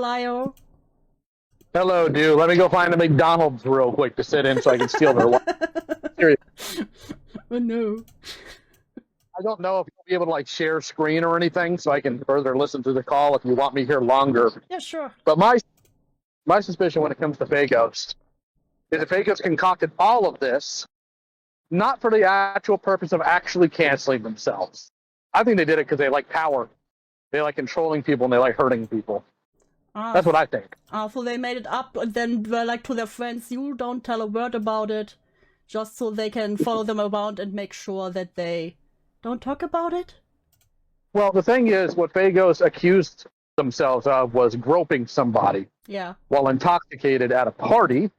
Lio. Hello, dude. Let me go find a McDonald's real quick to sit in so I can steal their lunch. Oh no. I don't know if you'll be able to like share screen or anything, so I can further listen to the call if you want me here longer. Yeah, sure. But my suspicion when it comes to Feghost is that Feghost concocted all of this not for the actual purpose of actually canceling themselves. I think they did it because they like power. They like controlling people and they like hurting people. That's what I think. So they made it up and then were like to their friends, you don't tell a word about it, just so they can follow them around and make sure that they don't talk about it? Well, the thing is, what Feghost accused themselves of was groping somebody while intoxicated at a party,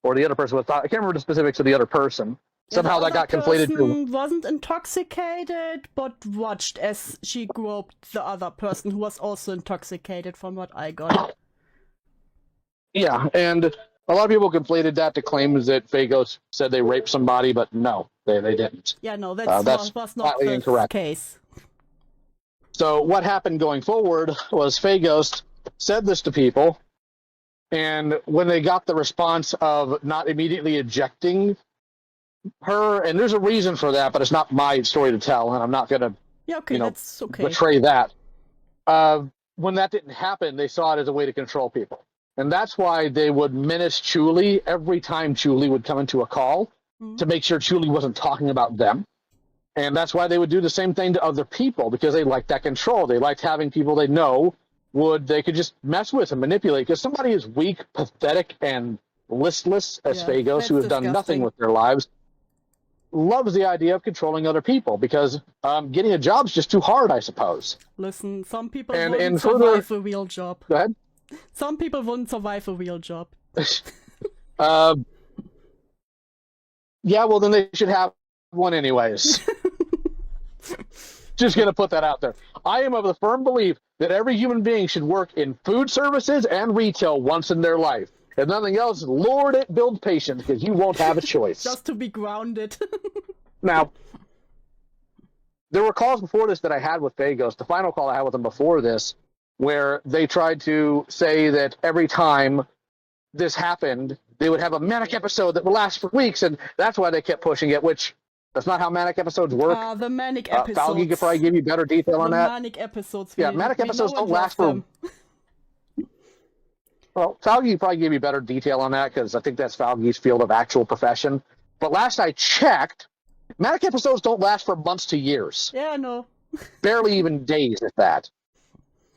or the other person was, I can't remember the specifics of the other person. Somehow that got conflated to... wasn't intoxicated, but watched as she groped the other person who was also intoxicated, from what I got. Yeah, and a lot of people conflated that to claims that Feghost said they raped somebody, but no, they didn't. Yeah, no, that was not the incorrect case. So what happened going forward was Feghost said this to people, and when they got the response of not immediately ejecting her, and there's a reason for that, but it's not my story to tell, and I'm not going to betray that. When that didn't happen, they saw it as a way to control people. And that's why they would menace Chuli every time Chuli would come into a call to make sure Chuli wasn't talking about them. And that's why they would do the same thing to other people, because they liked that control. They liked having people they know they could just mess with and manipulate. Because somebody as weak, pathetic, and listless as Feghost, who has done nothing with their lives, loves the idea of controlling other people, because getting a job's just too hard, I suppose. Listen, some people wouldn't survive a real job. Go ahead. Some people wouldn't survive a real job. Yeah, well, then they should have one anyways. Just going to put that out there. I am of the firm belief that every human being should work in food services and retail once in their life. If nothing else, Lord, it builds patience, because you won't have a choice. Just to be grounded. Now, there were calls before this that I had with Feghost, the final call I had with them before this, where they tried to say that every time this happened, they would have a manic episode that would last for weeks, and that's why they kept pushing it, which that's not how manic episodes work. The manic episodes. Falgi could probably give you better detail on that. Manic episodes. Manic episodes don't last for... Well, Falgi probably give you better detail on that, because I think that's Falgi's field of actual profession. But last I checked, manic episodes don't last for months to years. Yeah, I know. Barely even days, at that.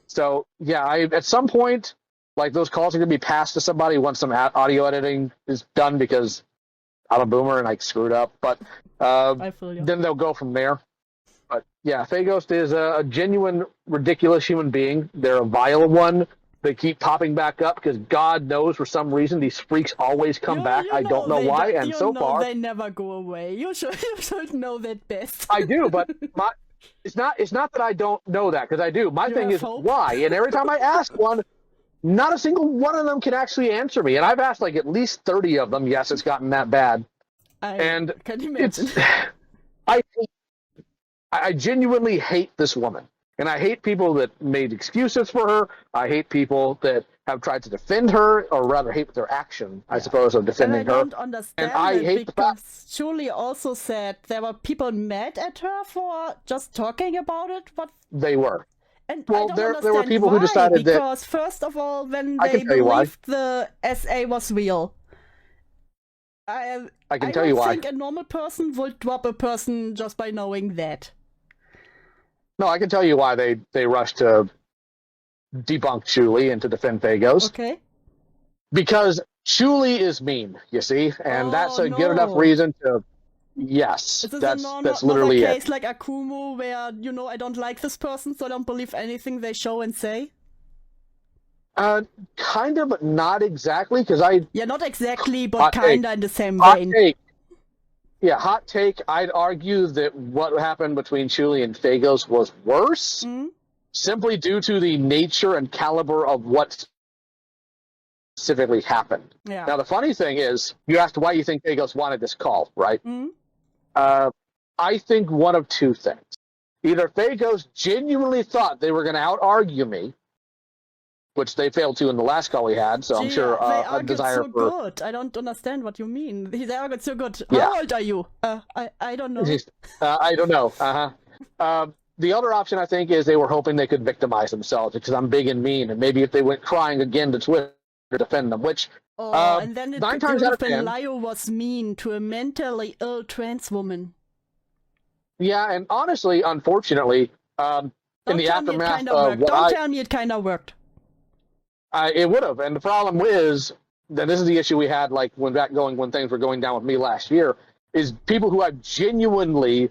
So, yeah, at some point, like, those calls are going to be passed to somebody once some audio editing is done, because I'm a boomer and I screwed up. But then they'll go from there. But, yeah, Feghost is a genuine, ridiculous human being. They're a vile one. They keep popping back up because God knows for some reason these freaks always come back. I don't know why, and so far they never go away. You should know that best. I do, but it's not that I don't know that, because I do. My thing is why, and every time I ask one, not a single one of them can actually answer me. And I've asked like at least 30 of them. Yes, it's gotten that bad. Can you imagine? I genuinely hate this woman. And I hate people that made excuses for her. I hate people that have tried to defend her, or rather hate their action, I suppose, of defending her. And I don't understand it, because Julie also said there were people mad at her for just talking about it. But they were. And well, there were people who decided that... Because first of all, when they believed the SA was real, I can tell you why. I think a normal person would drop a person just by knowing that. No, I can tell you why they rushed to debunk Chuli and to defend Feghost. Okay. Because Chuli is mean, you see, and that's a good enough reason to... Yes, that's literally it. Is this a case like Akumu, where, I don't like this person, so I don't believe anything they show and say? Kind of, but not exactly, because I... Yeah, not exactly, but kinda in the same vein. Hot take. Yeah, hot take. I'd argue that what happened between Chuli and Feghost was worse, simply due to the nature and caliber of what specifically happened. Yeah. Now, the funny thing is, you asked why you think Feghost wanted this call, right? I think one of two things. Either Feghost genuinely thought they were going to out-argue me, which they failed to in the last call we had. So I'm sure they a argued desire so for. good. I don't understand what you mean. They argued so good. Yeah. How old are you? I don't know. I don't know. The other option, I think, is they were hoping they could victimize themselves because I'm big and mean, and maybe if they went crying again to Twitter to defend them, which and then it 9 could times out have of been 10, Lio was mean to a mentally ill trans woman. yeah, and honestly, unfortunately, in the aftermath of what Don't tell me it kind of worked. it would have, and the problem is that this is the issue we had, like when things were going down with me last year, is people who I've genuinely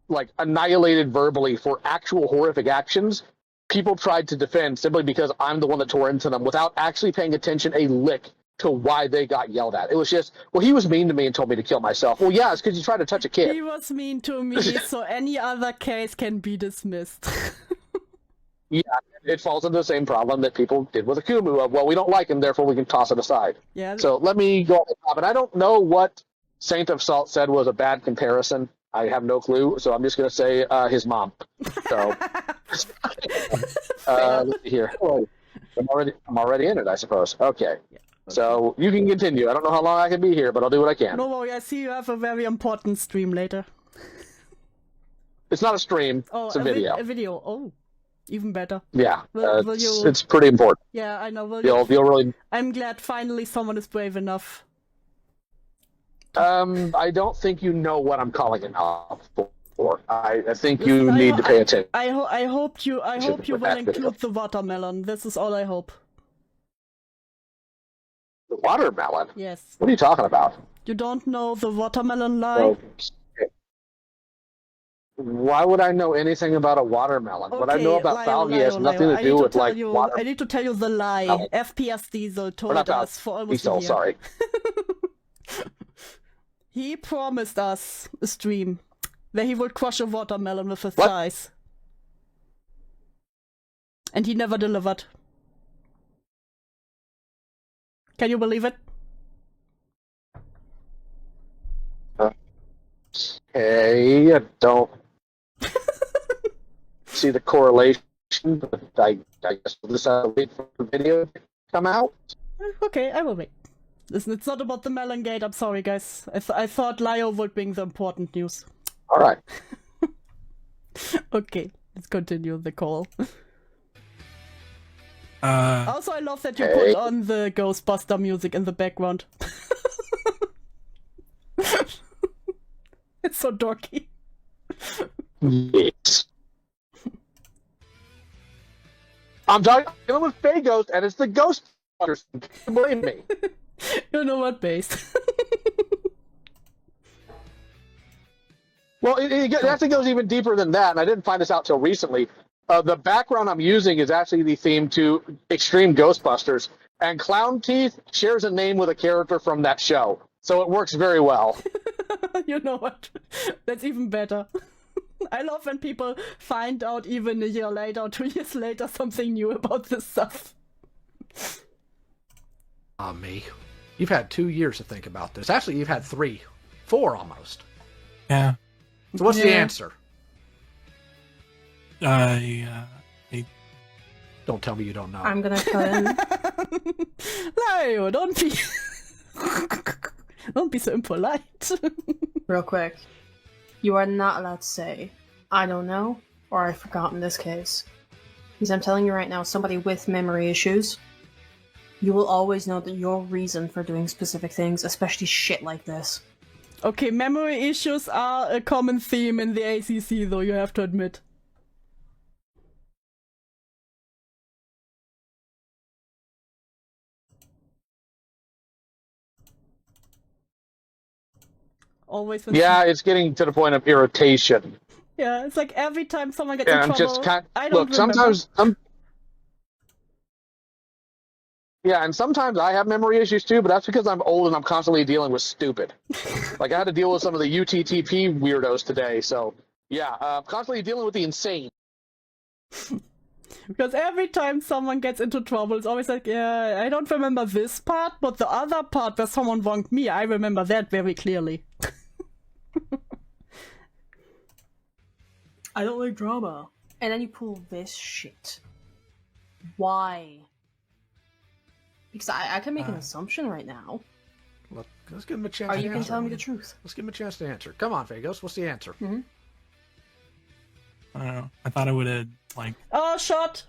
like annihilated verbally for actual horrific actions. People tried to defend simply because I'm the one that tore into them without actually paying attention a lick to why they got yelled at. It was just, well, he was mean to me and told me to kill myself. Well, yeah, it's because you tried to touch a kid. He was mean to me, so any other case can be dismissed. Yeah, it falls into the same problem that people did with Akumu of, well, we don't like him, therefore we can toss it aside. Yeah. So let me go off the top. And I don't know what Saint of Salt said was a bad comparison. I have no clue, so I'm just going to say his mom. So let's see here. Oh, I'm already in it, I suppose. Okay. Yeah, okay. So you can continue. I don't know how long I can be here, but I'll do what I can. No worry, I see you have a very important stream later. It's not a stream. It's a video. A video. Oh, even better. Yeah, will you... it's pretty important. Yeah, I know. You'll really. I'm glad finally someone is brave enough. I don't think you know what I'm calling it out for. I think you need to pay attention. I hope you will include the watermelon. This is all I hope. The watermelon? Yes. What are you talking about? You don't know the watermelon lie? Okay. Why would I know anything about a watermelon? Okay, what I know about Falgi has nothing to do with watermelon. I need to tell you the lie. FPS Diesel told us for almost a year. Sorry. He promised us a stream where he would crush a watermelon with his thighs. And he never delivered. Can you believe it? Okay, I don't see the correlation, but I guess we'll just wait for the video to come out. Okay, I will wait. Listen, it's not about the Melon Gate, I'm sorry guys. I thought Lio would bring the important news. Alright. Okay, let's continue the call. Also, I love that you put on the Ghostbuster music in the background. It's so dorky. Yes. I'm dealing with Feghost, and it's the Ghostbusters. Believe me. You know what, based. Well, it actually goes even deeper than that, and I didn't find this out till recently. The background I'm using is actually the theme to Extreme Ghostbusters, and Clown Teeth shares a name with a character from that show, so it works very well. You know what? That's even better. I love when people find out even a year later or 2 years later something new about this stuff. Me. You've had 2 years to think about this. Actually, you've had 3. 4 almost. Yeah. So what's the answer? Don't tell me you don't know. I'm gonna cut in. No, don't be so impolite. Real quick. You are not allowed to say, I don't know, or I forgot in this case. Because I'm telling you right now, somebody with memory issues, you will always know that your reason for doing specific things, especially shit like this. Okay, memory issues are a common theme in the ACC, though, you have to admit. Always. Yeah, it's getting to the point of irritation. Yeah, it's like every time someone gets in trouble, just I don't remember. Sometimes... Yeah, and sometimes I have memory issues too, but that's because I'm old and I'm constantly dealing with stupid. Like, I had to deal with some of the UTTP weirdos today, so yeah, I'm constantly dealing with the insane. Because every time someone gets into trouble, it's always like, yeah, I don't remember this part, but the other part where someone wronged me, I remember that very clearly. I don't like drama. And then you pull this shit. Why? Because I can make an assumption right now. Let's give him a chance Or to you answer. can tell me the truth. Let's give him a chance to answer. Come on, Feghost. What's the answer? Mm-hmm. I don't know. I thought I would have, like... Oh, shot!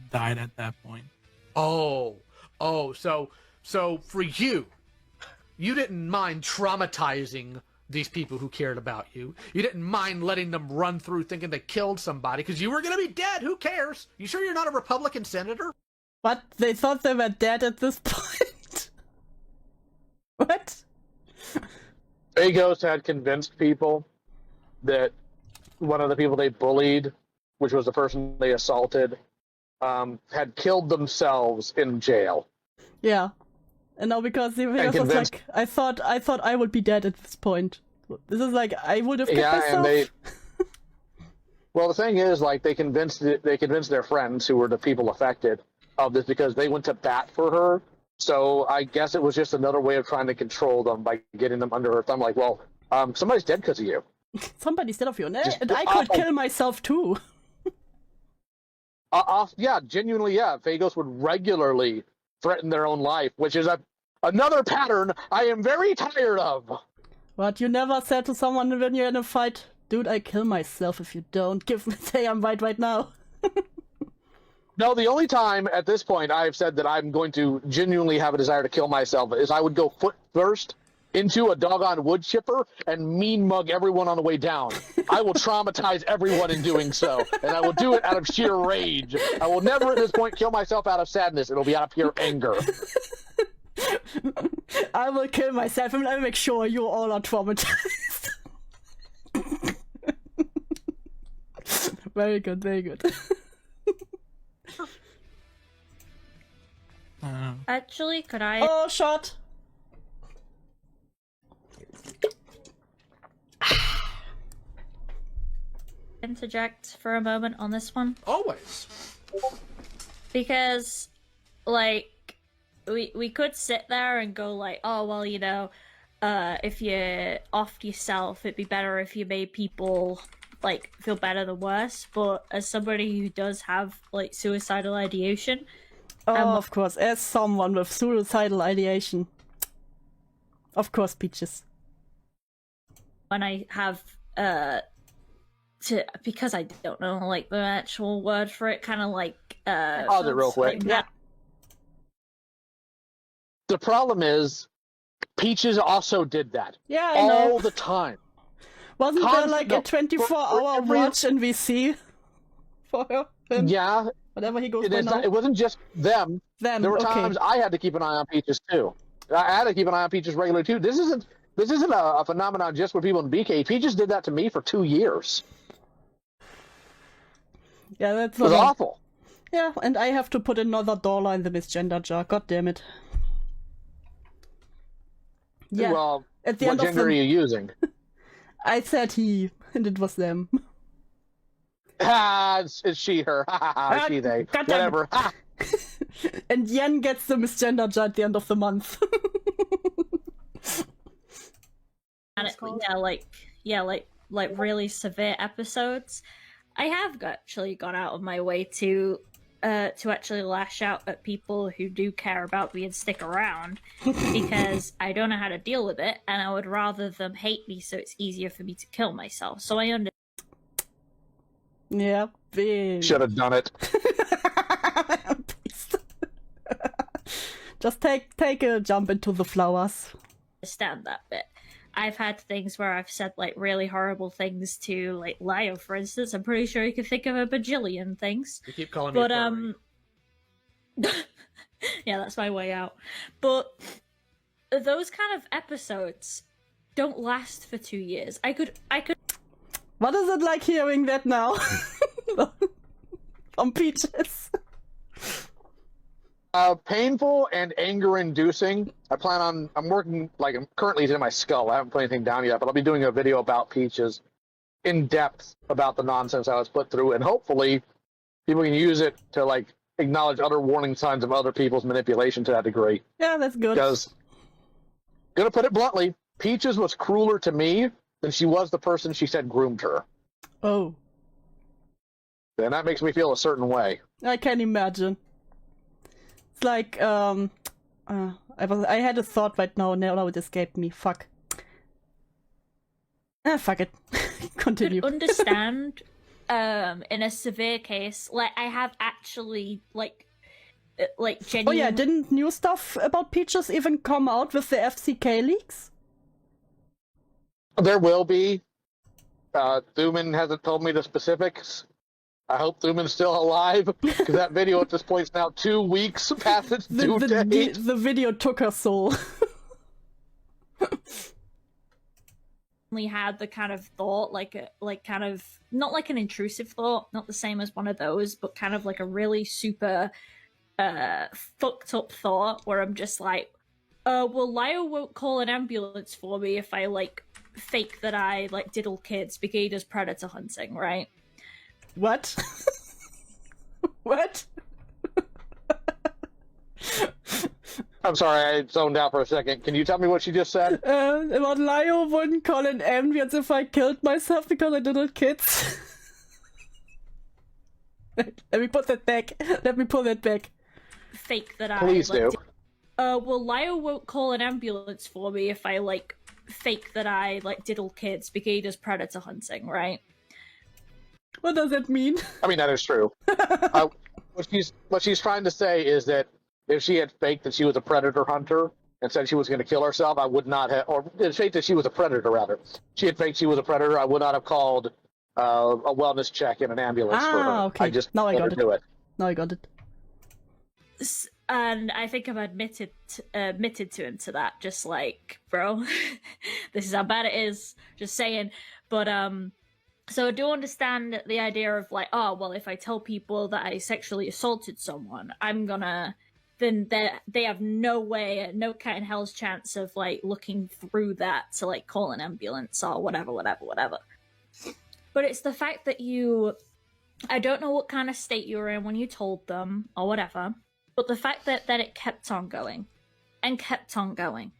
died at that point. Oh, so for you didn't mind traumatizing these people who cared about you. You didn't mind letting them run through thinking they killed somebody because you were going to be dead. Who cares? You sure you're not a Republican senator? What? They thought they were dead at this point? What? Feghost had convinced people that one of the people they bullied, which was the person they assaulted, had killed themselves in jail. Yeah. And now because he was convinced- like, I thought I would be dead at this point. This is like, I would have killed myself. And they... Well, the thing is, like, they convinced their friends, who were the people affected, of this because they went to bat for her. So I guess it was just another way of trying to control them by getting them under her thumb. Like, well, somebody's dead because of you. Somebody's dead of you. And Just- I could kill myself too. Yeah, genuinely, yeah. Feghost would regularly threaten their own life, which is another pattern I am very tired of. But you never said to someone when you're in a fight, dude, I kill myself if you don't say I'm right now. No, the only time at this point I've said that I'm going to genuinely have a desire to kill myself is I would go foot first into a doggone wood chipper and mean mug everyone on the way down. I will traumatize everyone in doing so, and I will do it out of sheer rage. I will never at this point kill myself out of sadness. It'll be out of pure anger. I will kill myself and I will make sure you all are traumatized. Very good, very good. Actually, could I... Oh, shot! interject for a moment on this one? Always. Because, like, we could sit there and go like, oh, well, you know, if you offed yourself, it'd be better if you made people, like, feel better than worse. But as somebody who does have, like, suicidal ideation... Oh, of course, as someone with suicidal ideation. Of course, Peaches. When I have, because I don't know, like, the actual word for it, kind of like, Pause it real quick. Yeah. The problem is, Peaches also did that. Yeah, I know. All the time. Wasn't there like a 24-hour every- watch in VC for her? Yeah, Whatever he goes by now. it wasn't just them. Them, There were okay. times I had to keep an eye on Peaches too. I had to keep an eye on Peaches regularly too. This isn't a phenomenon just for people in BK. Peaches did that to me for 2 years. Yeah, that's It was awful. Yeah, and I have to put another dollar in the misgender jar. God damn it. Yeah. Well, At the what end of gender the... are you using? I said he, and it was them. It's she, her. She, they. God damn it. Whatever. Ha! And Yen gets the misgender jar at the end of the month. And like really severe episodes. I have actually gone out of my way to actually lash out at people who do care about me and stick around because I don't know how to deal with it, and I would rather them hate me so it's easier for me to kill myself. So I understand. Yeah, big. Should have done it. Please. Just take a jump into the flowers. That bit. I've had things where I've said like really horrible things to like Lyle, for instance. I'm pretty sure you can think of a bajillion things. You keep calling But me a furry. yeah, that's my way out. But those kind of episodes don't last for 2 years. I could What is it like hearing that now? From Peaches. Painful and anger-inducing. I'm working, like, I'm currently in my skull. I haven't put anything down yet, but I'll be doing a video about Peaches in depth about the nonsense I was put through, and hopefully people can use it to, like, acknowledge other warning signs of other people's manipulation to that degree. Yeah, that's good. Because, gonna put it bluntly, Peaches was crueler to me than she was the person she said groomed her. Oh. then that makes me feel a certain way. I can imagine. It's like, I had a thought right now, now it escaped me. Fuck. Fuck it. Continue. Could understand, in a severe case, like, I have actually, like genuine... Oh yeah, didn't new stuff about Peaches even come out with the FCK leaks? There will be. Thuman hasn't told me the specifics. I hope Thuman's still alive, because that video at this point is now 2 weeks past its due date. The video took her soul. Had the kind of thought, like kind of, not like an intrusive thought, not the same as one of those, but kind of like a really super fucked up thought, where I'm just like, well, Lyle won't call an ambulance for me if I, like, fake that I, like, diddle kids because he does predator hunting, right? What? What? I'm sorry, I zoned out for a second. Can you tell me what she just said? About Lyle wouldn't call an ambulance if I killed myself because I diddled kids. Let me put that back. Let me pull that back. Fake that I... Please like, do. Well, Lyle won't call an ambulance for me if I, like, fake that I, like, diddle kids because he does predator hunting, right? What does that mean? I mean, that is true. What she's trying to say is that if she had faked that she was a predator hunter and said she was going to kill herself, I would not have, or faked that she was a predator, rather. She had faked she was a predator, I would not have called a wellness check in an ambulance for her. Okay. I just now I got it. do it. Now I got it. And I think I've admitted to him to that, just like, bro, this is how bad it is, just saying. But, so I do understand the idea of, like, oh, well, if I tell people that I sexually assaulted someone, then they have no way, no cat in hell's chance of, like, looking through that to, like, call an ambulance or whatever. But it's the fact that I don't know what kind of state you were in when you told them or whatever, but the fact that it kept on going and kept on going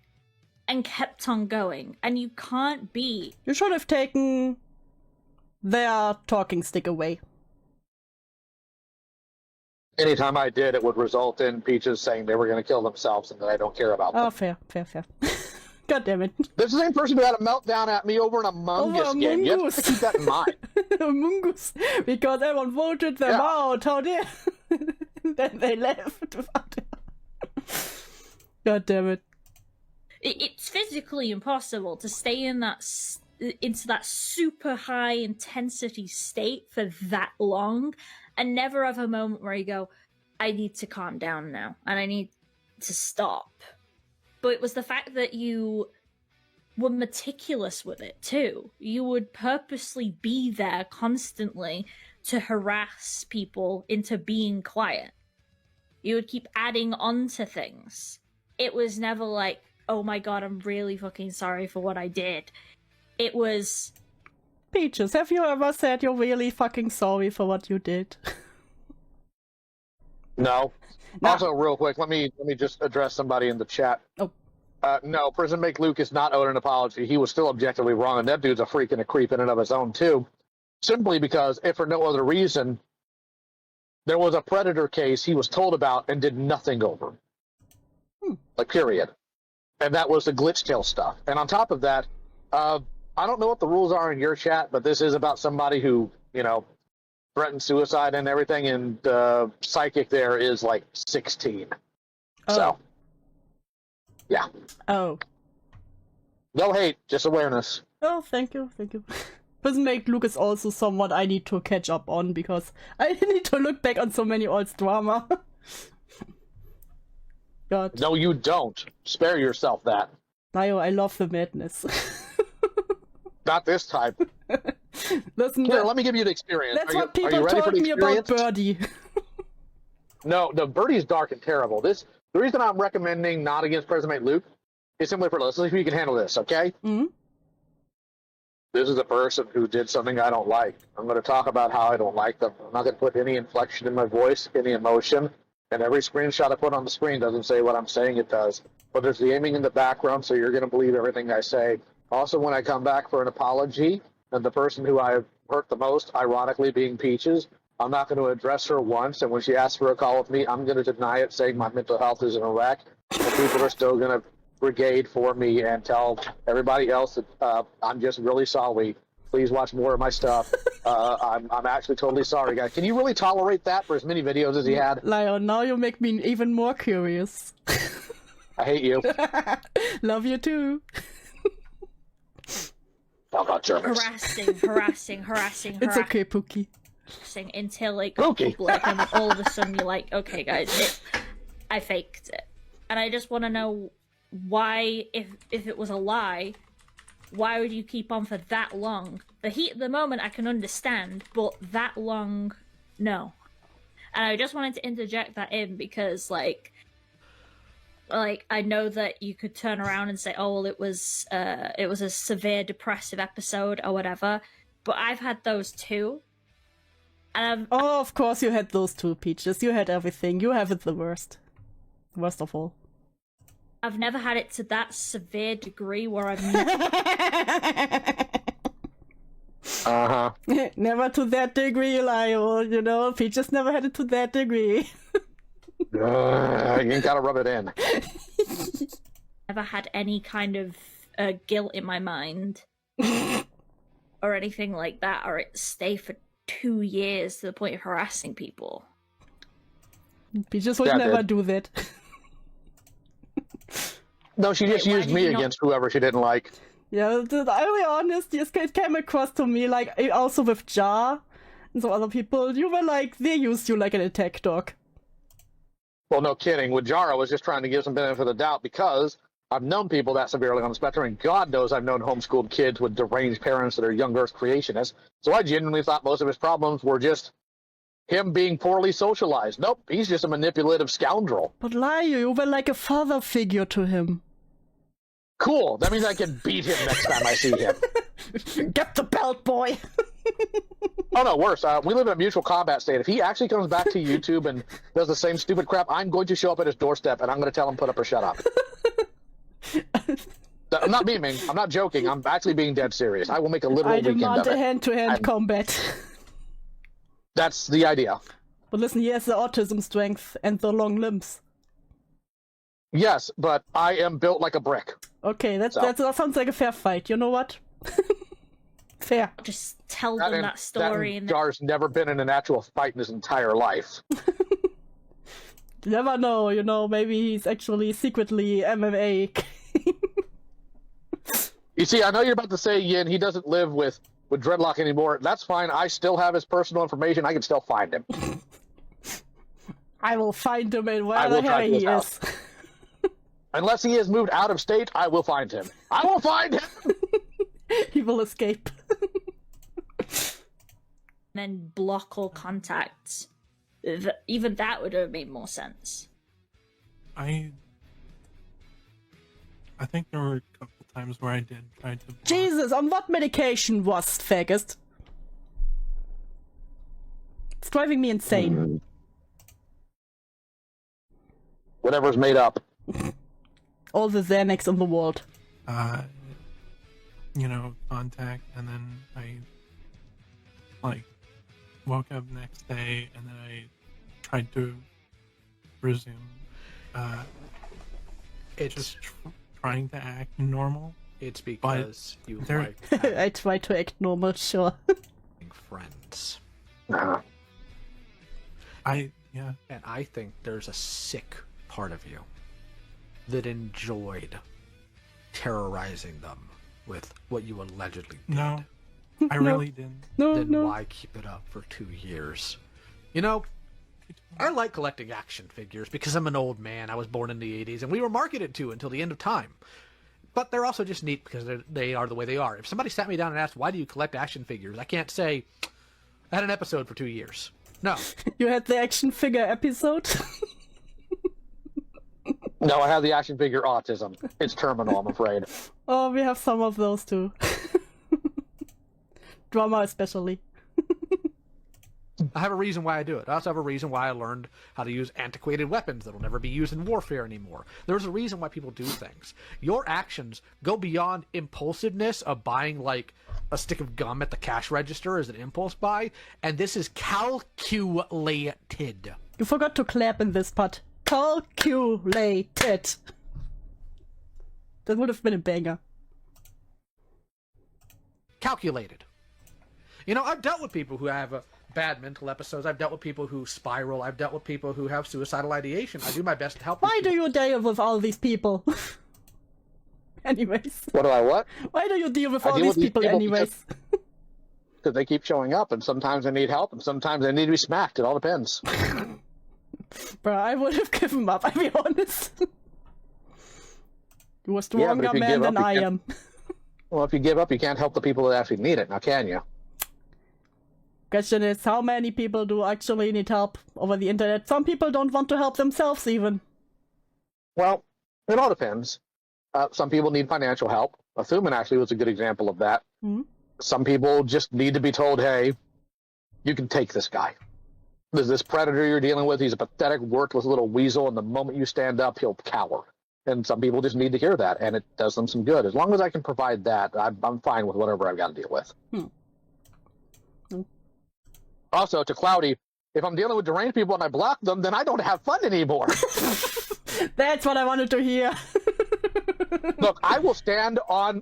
and kept on going, and you can't be... You should have taken their talking stick away. Anytime I did, it would result in Peaches saying they were going to kill themselves and that I don't care about them. Oh, fair. God damn it. This is the same person who had a meltdown at me over an Among Us game. You have to keep that in mind. Among Us. Because everyone voted them out. How dare... Then they left. God damn it. It's physically impossible to stay in into that super high intensity state for that long and never have a moment where you go, I need to calm down now and I need to stop. But it was the fact that you were meticulous with it too. You would purposely be there constantly to harass people into being quiet. You would keep adding on to things. It was never like, oh my god, I'm really fucking sorry for what I did. It was... Peaches, have you ever said you're really fucking sorry for what you did? No. Also, real quick, let me just address somebody in the chat. Oh. No, Prison Make Luke is not owed an apology. He was still objectively wrong, and that dude's a freak and a creep in and of his own, too. Simply because, if for no other reason, there was a predator case he was told about and did nothing over. Like, period. And that was the glitch tail stuff. And on top of that, I don't know what the rules are in your chat, but this is about somebody who, threatened suicide and everything, and psychic there is like 16. Oh. So, yeah. Oh. No hate, just awareness. Oh, thank you. Prison Make Luke is also someone I need to catch up on, because I need to look back on so many old drama. God. No, you don't. Spare yourself that. Nayo, I love the madness. Not this type. Listen, Here, let me give you an experience. That's are what you people ready for told the me about experience? Birdie. No, Birdie's dark and terrible. The reason I'm recommending not against President Luke is simply for, let's see if you can handle this, okay? Mm-hmm. This is a person who did something I don't like. I'm going to talk about how I don't like them. I'm not going to put any inflection in my voice, any emotion, and every screenshot I put on the screen doesn't say what I'm saying it does. But there's the aiming in the background, so you're going to believe everything I say. Also, when I come back for an apology, and the person who I hurt the most, ironically being Peaches, I'm not going to address her once, and when she asks for a call with me, I'm going to deny it, saying my mental health is in a wreck. And people are still going to brigade for me and tell everybody else that I'm just really sorry. Please watch more of my stuff. I'm actually totally sorry, guys. Can you really tolerate that for as many videos as he had? Lion, now you make me even more curious. I hate you. Love you too. How about Germans? harassing. It's okay, Pookie. Until it Pookie. got public, and all of a sudden you're like, okay, guys, I faked it. And I just want to know why, if it was a lie, why would you keep on for that long? The heat of the moment I can understand, but that long, no. And I just wanted to interject that in because, like I know that you could turn around and say, oh, well, it was a severe depressive episode or whatever, but I've had those too. And Oh, of course you had those two, Peaches. You had everything. You have it the worst. Worst of all. I've never had it to that severe degree where I'm Uh-huh. Never to that degree, Lyle. You know, Peaches never had it to that degree. You ain't gotta rub it in. never had any kind of guilt in my mind or anything like that, or it stay for 2 years to the point of harassing people. Peaches would never do that. No, she just used me against whoever she didn't like. Yeah, I'll be honest, it came across to me, like, also with Jar and some other people, you were like, they used you like an attack dog. Well, no kidding. With Jar, I was just trying to give some benefit of the doubt because I've known people that severely on the spectrum, and God knows I've known homeschooled kids with deranged parents that are young Earth creationists. So I genuinely thought most of his problems were just him being poorly socialized. Nope, he's just a manipulative scoundrel. But Lyle, you were like a father figure to him. Cool. That means I can beat him next time I see him. Get the belt, boy! Oh, no, worse. We live in a mutual combat state. If he actually comes back to YouTube and does the same stupid crap, I'm going to show up at his doorstep, and I'm going to tell him put up or shut up. I'm not memeing. I'm not joking. I'm actually being dead serious. I will make a literal weekend of it. I demand a hand-to-hand combat. That's the idea. But listen, he has the autism strength and the long limbs. Yes, but I am built like a brick. Okay, that sounds like a fair fight. You know what? Fair. Just tell them that story. And Jar's never been in an actual fight in his entire life. You never know, you know, maybe he's actually secretly MMA. You see, I know you're about to say, Yin, he doesn't live with Dreadlock anymore. That's fine. I still have his personal information. I can still find him. I will find him and wherever he is. Unless he has moved out of state, I will find him. I will find him! He will escape. Then block all contacts. Even that would have made more sense. I think there were a couple times where I did try to block. Jesus, on what medication was Feghost? It's driving me insane. Whatever's made up. All the Xanax in the world. Contact, and then I woke up next day, and then I tried to resume. It's just trying to act normal. It's because you there- like I try to act normal, sure. having friends. And I think there's a sick part of you that enjoyed terrorizing them with what you allegedly did. No, I really didn't. Then why keep it up for 2 years? You know, I like collecting action figures because I'm an old man. I was born in the 80s, and we were marketed to until the end of time. But they're also just neat because they are the way they are. If somebody sat me down and asked, why do you collect action figures? I can't say, I had an episode for 2 years. No. You had the action figure episode? No, I have the action figure autism. It's terminal, I'm afraid. Oh, we have some of those too. Drama especially. I have a reason why I do it. I also have a reason why I learned how to use antiquated weapons that'll never be used in warfare anymore. There's a reason why people do things. Your actions go beyond impulsiveness of buying, like, a stick of gum at the cash register as an impulse buy, and this is calculated. You forgot to clap in this part. Calculated. That would have been a banger. Calculated. You know, I've dealt with people who have bad mental episodes. I've dealt with people who spiral. I've dealt with people who have suicidal ideation. I do my best to help. Why do you deal with all these people? Anyways. What do I what? Why do you deal with all these people anyways? Because they keep showing up, and sometimes they need help, and sometimes they need to be smacked. It all depends. Bro, I would have given up, I'll be honest. You a stronger man than I am. Well, if you give up, you can't help the people that actually need it, now can you? Question is, how many people do actually need help over the internet? Some people don't want to help themselves even. Well, it all depends. Some people need financial help. Thuman actually was a good example of that. Mm-hmm. Some people just need to be told, hey, you can take this guy. There's this predator you're dealing with. He's a pathetic, worthless little weasel, and the moment you stand up, he'll cower. And some people just need to hear that, and it does them some good. As long as I can provide that, I'm fine with whatever I've got to deal with. Also, to Cloudy, if I'm dealing with deranged people and I block them, then I don't have fun anymore. That's what I wanted to hear. Look, I will stand on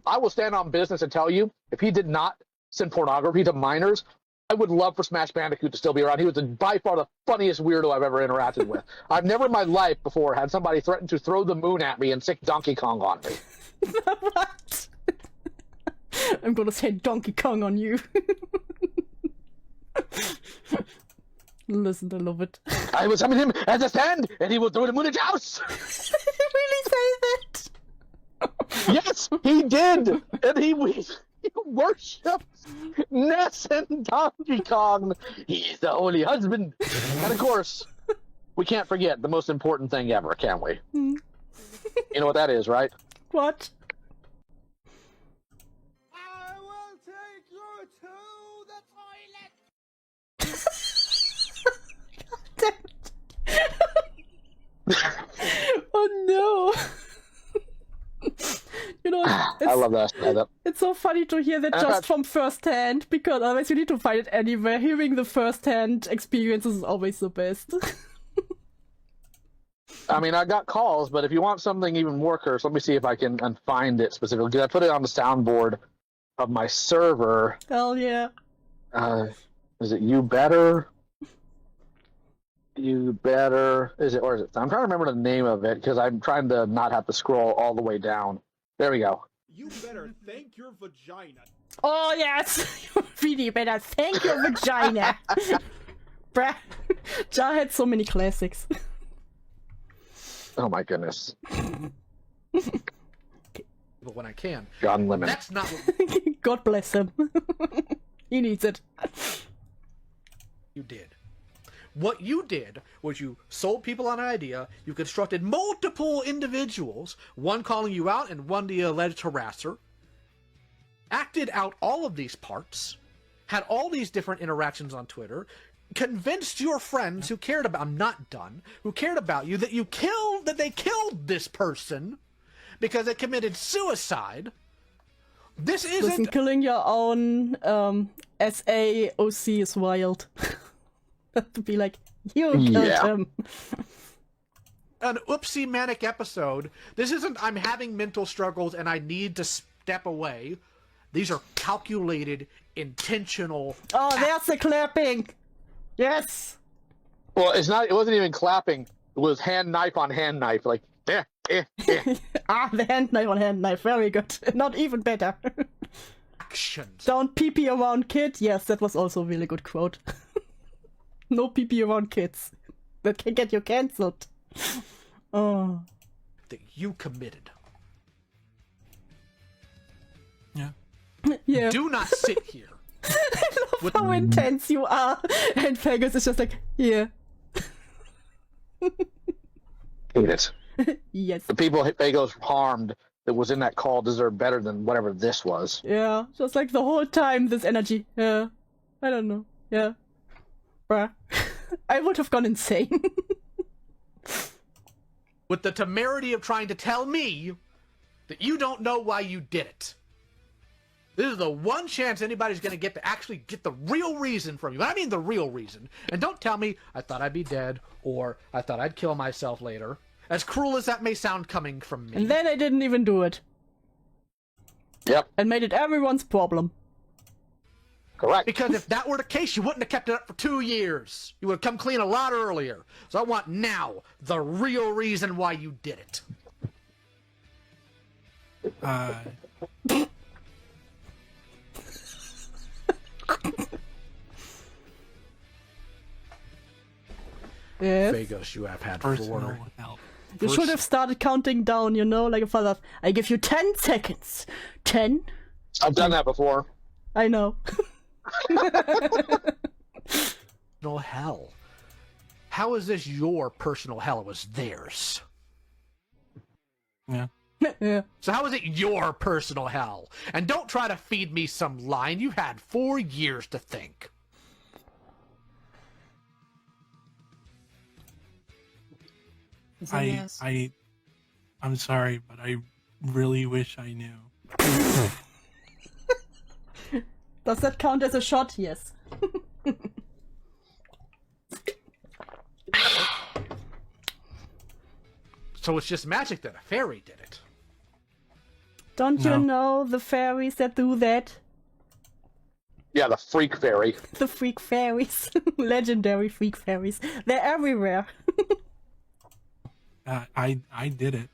business and tell you, if he did not send pornography to minors, I would love for Smash Bandicoot to still be around. He was by far the funniest weirdo I've ever interacted with. I've never in my life before had somebody threaten to throw the moon at me and sick Donkey Kong on me. What? I'm gonna send Donkey Kong on you. Listen, I love it. I will summon him as a stand, and he will throw the moon at your house. Did he really say that? Yes, he did, and he worships Ness and Donkey Kong. He's the holy husband. And of course, we can't forget the most important thing ever, can we? You know what that is, right? What? I will take you to the toilet. Oh no. You know, I love that. It's so funny to hear that just from first hand, because otherwise you need to find it anywhere. Hearing the first hand experiences is always the best. I mean, I got calls, but if you want something even more cursed, let me see if I can find it specifically. Because I put it on the soundboard of my server. Hell yeah. Is it You Better? You Better. Is it, or is it? I'm trying to remember the name of it because I'm trying to not have to scroll all the way down. There we go. You better thank your vagina. Oh yes! You really better thank your vagina! Bruh. Ja had so many classics. Oh my goodness. But when I can. John Lemon. That's not what God bless him. He needs it. you did. What you did was you sold people on an idea, you constructed multiple individuals, one calling you out and one the alleged harasser, acted out all of these parts, had all these different interactions on Twitter, convinced your friends who cared about, I'm not done, who cared about you, that they killed this person because they committed suicide. This isn't... Listen, killing your own SAOC is wild. To be like, you killed him. An oopsie manic episode. This isn't I'm having mental struggles and I need to step away. These are calculated, intentional... Oh, there's the clapping! Yes! Well, it wasn't even clapping. It was hand knife on hand knife. Like, the hand knife on hand knife. Very good. Not even better. Actions. Don't pee around kid. Yes, that was also a really good quote. No pee around kids. That can get you cancelled. Oh. That you committed. Yeah. Yeah. Do not sit here. I love how intense you are. And Feghost is just like, yeah. hate it. Yes. The people Feghost harmed that was in that call deserve better than whatever this was. Yeah. Just like the whole time, this energy. Yeah. I don't know. Yeah. Bruh. I would have gone insane. With the temerity of trying to tell me that you don't know why you did it. This is the one chance anybody's going to get to actually get the real reason from you. I mean the real reason. And don't tell me, I thought I'd be dead, or I thought I'd kill myself later. As cruel as that may sound coming from me. And then I didn't even do it. Yep, And made it everyone's problem. correct. Because if that were the case, you wouldn't have kept it up for 2 years. You would have come clean a lot earlier. So I want now the real reason why you did it. Yes. Feghost, you have had Personal four. help. You should have started counting down, you know, like a father. I give you 10 seconds. 10? I've done that before. I know. Personal hell. How is this your personal hell? It was theirs. Yeah. Yeah. So how is it your personal hell? And don't try to feed me some line. You've had 4 years to think. I'm sorry, but I really wish I knew. Does that count as a shot? Yes. So it's just magic that a fairy did it. Don't No. you know the fairies that do that? Yeah, the freak fairy. The freak fairies. Legendary freak fairies. They're everywhere. I did it.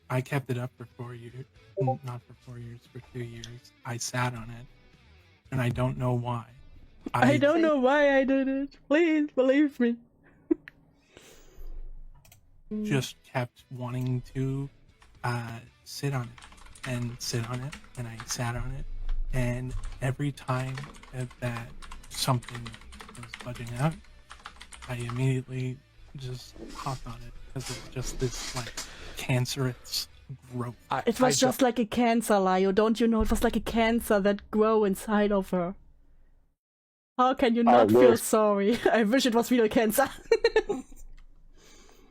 I kept it up for 4 years. Not for 4 years, for 2 years. I sat on it, and I don't know why. I don't know why I did it. Please believe me. just kept wanting to sit on it and sit on it, and I sat on it, and every time that something was budging out, I immediately just hopped on it because it was just this like cancerous growth. It was just like a cancer, Lio. Don't you know? It was like a cancer that grew inside of her. How can you not feel sorry? I wish it was real cancer.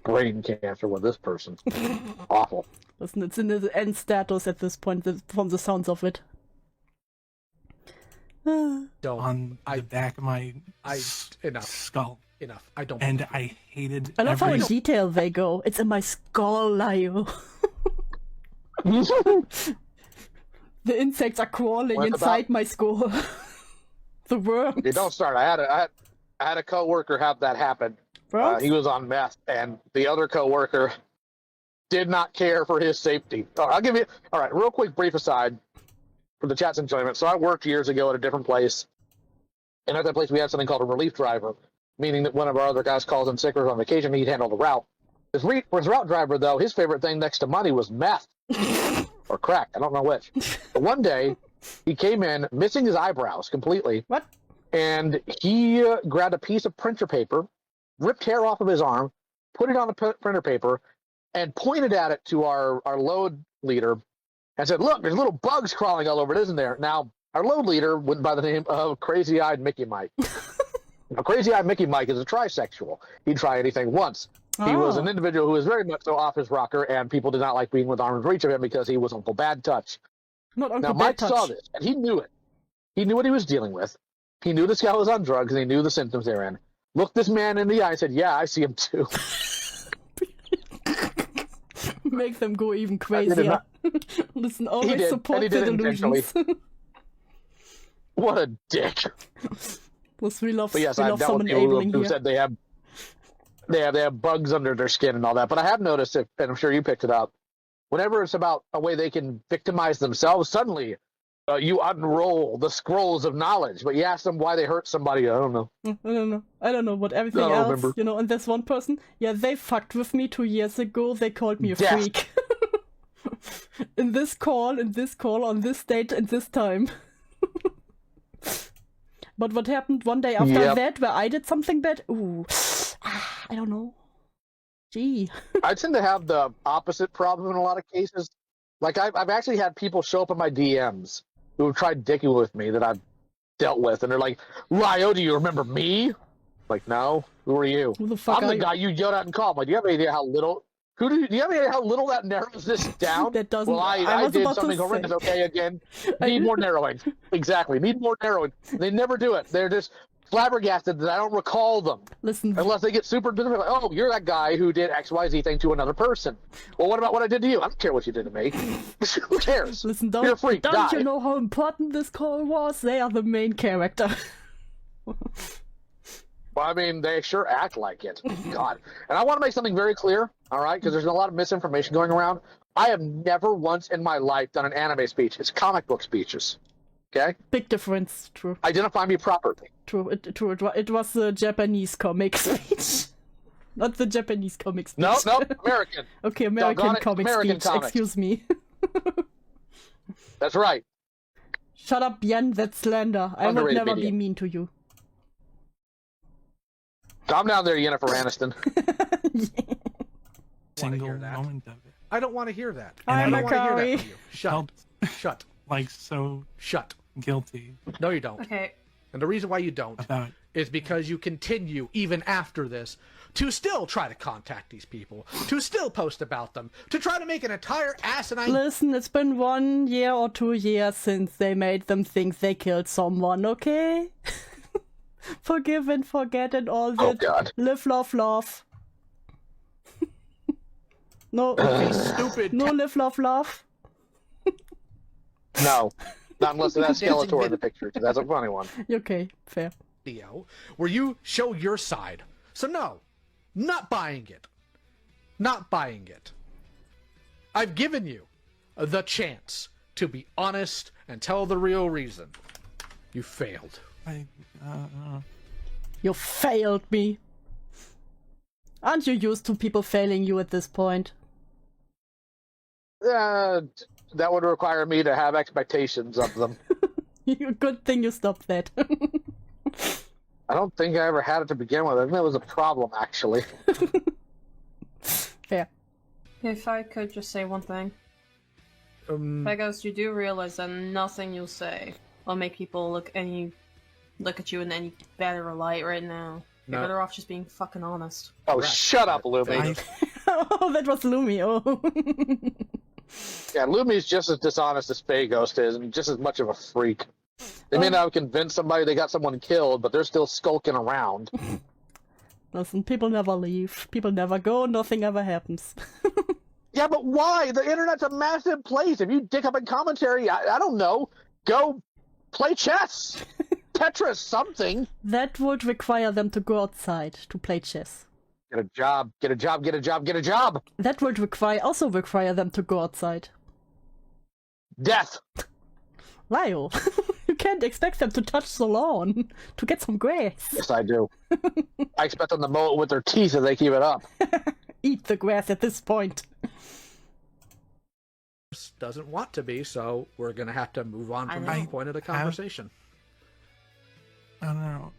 Brain cancer with this person. Awful. Listen, it's in the end status at this point, from the sounds of it. Don't. On the back of my Enough. skull. Enough. I don't. And I hated I love how every in detail they go. It's in my skull, Lio. The insects are crawling What inside my skull. The worms. You don't start. I had a coworker have that happen. He was on meth, and the other coworker did not care for his safety. I'll give you. All right, real quick, brief aside for the chat's enjoyment. So I worked years ago at a different place, and at that place we had something called a relief driver, meaning that one of our other guys calls in sick or on vacation, he'd handle the route. His route driver, though, his favorite thing next to money was meth or crack. I don't know which. But one day he came in missing his eyebrows completely. What? And he grabbed a piece of printer paper, ripped hair off of his arm, put it on the printer paper, and pointed at it to our load leader and said, "Look, there's little bugs crawling all over it, isn't there?" Now, our load leader went by the name of Crazy-Eyed Mickey Mike. Now, Crazy-Eyed Mickey Mike is a trisexual. He'd try anything once. He was an individual who was very much so off his rocker, and people did not like being with arm's reach of him because he was Uncle Bad Touch. Not Uncle Now, Bad Mike Touch. saw this, and he knew it. He knew what he was dealing with. He knew this guy was on drugs, and he knew the symptoms they were in. Looked this man in the eye and said, "Yeah, I see him too." Make them go even crazier. Listen, always did, support and he the did delusions. What a dick. Plus, we love, But yes, we I've love dealt some with people enabling who here. said they have bugs under their skin and all that. But I have noticed, and I'm sure you picked it up, whenever it's about a way they can victimize themselves, suddenly you unroll the scrolls of knowledge. But you ask them why they hurt somebody, I don't know. I don't know what everything I don't else, remember. you know, and there's one person, yeah, they fucked with me 2 years ago, they called me a Death. freak. in this call, on this date, and this time. But what happened one day after Yep. that, where I did something bad? Ooh, I don't know. Gee. I tend to have the opposite problem in a lot of cases. Like, I've actually had people show up in my DMs who have tried dicking with me that I've dealt with, and they're like, "Lio, do you remember me?" Like, no. Who are you? Who the fuck I'm are the you? guy you yelled at and called. Like, do you have any idea how little Do you have any idea how little that narrows this down? That doesn't. Well, I I was did about something to horrendous. say. Okay, again, need more narrowing. Exactly, need more narrowing. They never do it. They're just flabbergasted that I don't recall them Listen, unless they get super specific. Like, oh, you're that guy who did X, Y, Z thing to another person. Well, what about what I did to you? I don't care what you did to me. Who cares? listen. You're a freak. Don't Die. you know how important this call was? They are the main character. Well, I mean, they sure act like it. God. And I want to make something very clear, all right, because there's a lot of misinformation going around. I have never once in my life done an anime speech. It's comic book speeches. Okay? Big difference. True. Identify me properly. True. It was the Japanese comic speech, not the Japanese comic speech. No, American. Okay, American Doggone it, comic American speech. comics. Excuse me. That's right. Shut up, Yen. That's slander. I would Underrated never media. be mean to you. Calm down there, Jennifer Aniston. Single hear that. moment of it. I don't want to hear that. And I I'm don't a want to hear Curry. that from you. Shut. Felt Shut. like so Shut. guilty No, you don't. Okay, And the reason why you don't about is because you continue, even after this, to still try to contact these people, to still post about them, to try to make an entire asinine... Listen, it's been 1 year or 2 years since they made them think they killed someone, okay? Forgive and forget and all that. Oh, God. Live, love, love. No, Stupid no, live, love, love. No. Not unless it has Skeletor in the picture, 'cause that's a funny one. Okay, fair. video where you show your side. So no, not buying it. Not buying it. I've given you the chance to be honest and tell the real reason. You failed. You failed me. Aren't you used to people failing you at this point? That would require me to have expectations of them. Good thing you stopped that. I don't think I ever had it to begin with. I think that was a problem, actually. Fair. if I could just say one thing. Feghost, you do realize that nothing you'll say will make people look at you in any better light right now. You're No. better off just being fucking honest. Oh, Correct. shut up, Lumi. Oh, that was Lumi. Oh. Yeah, Lumi's just as dishonest as Feghost is, and just as much of a freak. They may not have convinced somebody they got someone killed, but they're still skulking around. Listen, people never leave. People never go. Nothing ever happens. Yeah, but why? The internet's a massive place. If you dick up in commentary, I don't know, go play chess, Tetris, something. That would require them to go outside to play chess. Get a job, get a job, get a job, get a job. That would also require them to go outside. Death. Lyle, you can't expect them to touch the lawn to get some grass. Yes, I do. I expect them to mow it with their teeth if they keep it up. Eat the grass at this point. Doesn't want to be, so we're gonna have to move on from this point of the conversation. I don't know.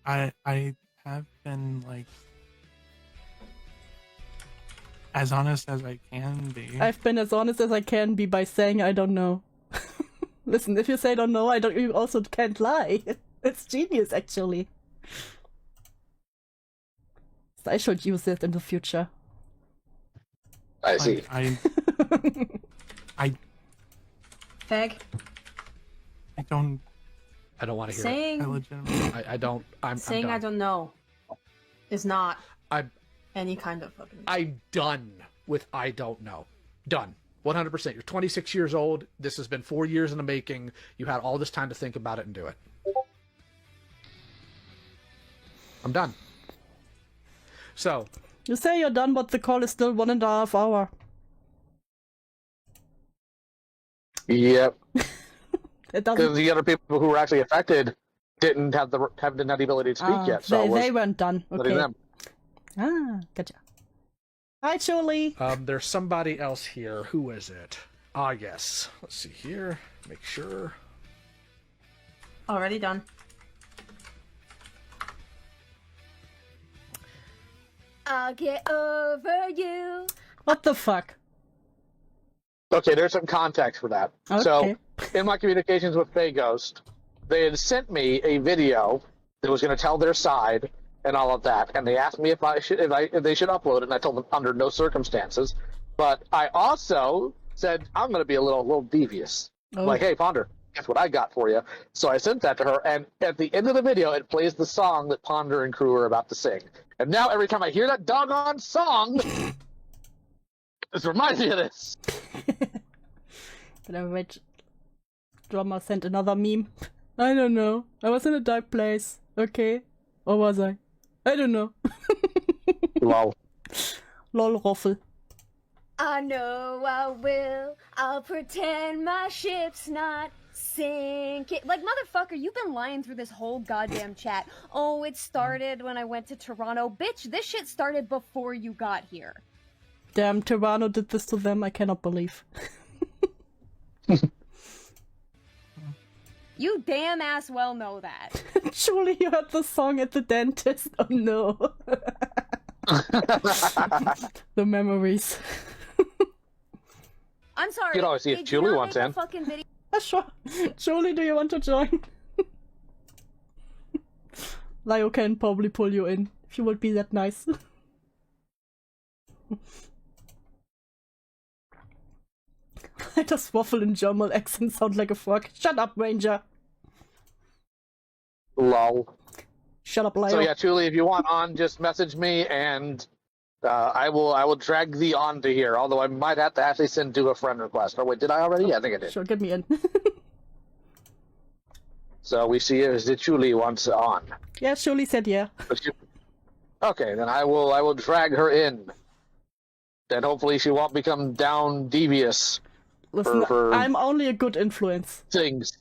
I have been like as honest as I can be. I've been as honest as I can be by saying I don't know. Listen, if you say don't know, you also can't lie. It's genius, actually. I should use it in the future. I see. I Feg, don't. I don't want to hear saying I legitimately. it. I don't. I'm saying done. I don't know is not I'm any kind of fucking. I'm done with I don't know. Done. 100%. You're 26 years old. This has been 4 years in the making. You had all this time to think about it and do it. I'm done. So, You say you're done, but the call is still 1.5 hours. Yep. It doesn't. Because the other people who were actually affected didn't have the ability to speak yet. So they weren't done. letting Okay. them. Ah, gotcha. Hi, Julie. there's somebody else here. Who is it? Ah, yes. Let's see here. Make sure. Already done. I'll get over you. What the fuck? Okay, there's some context for that. Okay. So, in my communications with Feghost, they had sent me a video that was going to tell their side, and all of that. And they asked me if they should upload it, and I told them under no circumstances. But I also said I'm going to be a little devious. Oh. Like, hey, Ponder, guess what I got for you? So I sent that to her, and at the end of the video, it plays the song that Ponder and crew are about to sing. And now every time I hear that doggone song, this reminds me of this. Then I wait. Drummer sent another meme. I don't know. I was in a dark place. Okay. Or was I? I don't know. Lol. Lol Roffel. I know I will. I'll pretend my ship's not sinking. Like, motherfucker, you've been lying through this whole goddamn chat. Oh, it started when I went to Toronto. Bitch, this shit started before you got here. Damn, Toronto did this to them. I cannot believe. You damn ass well know that. Surely you heard the song at the dentist. Oh no. The memories. I'm sorry. You can always see if did Julie you not wants make a in. fucking video? Sure. Julie, do you want to join? Lio can probably pull you in if you would be that nice. I just waffle in German accent sound like a frog. Shut up, Ranger. Lol. Shut up, Lio. So yeah, Julie, if you want on, just message me, and I will drag thee on to here. Although I might have to actually send you a friend request. Oh wait, did I already? Yeah, I think I did. Sure, get me in. So we see if Julie wants on. Yeah, Julie said yeah. Okay, then I will drag her in. Then hopefully she won't become down devious Listen, for I'm only a good influence. things.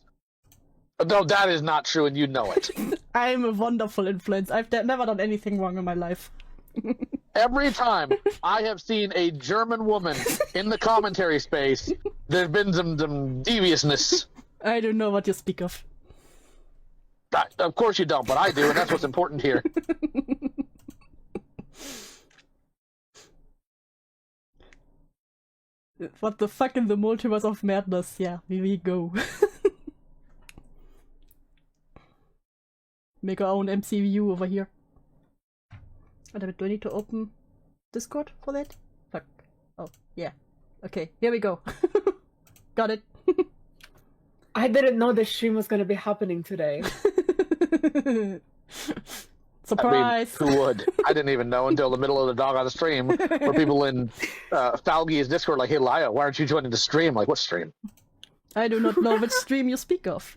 No, that is not true, and you know it. I'm a wonderful influence. I've never done anything wrong in my life. Every time I have seen a German woman in the commentary space, there's been some deviousness. I don't know what you speak of. Of course you don't, but I do, and that's what's important here. What the fuck in the multiverse of madness? Yeah, here we go. Make our own MCU over here. Wait a minute, do I need to open Discord for that? Fuck. Oh, yeah. Okay, here we go. Got it. I didn't know the stream was gonna be happening today. Surprise! I mean, who would? I didn't even know until the middle of the dog on the stream, where people in Falgi's Discord like, "Hey, Lio, why aren't you joining the stream?" Like, what stream? I do not know which stream you speak of.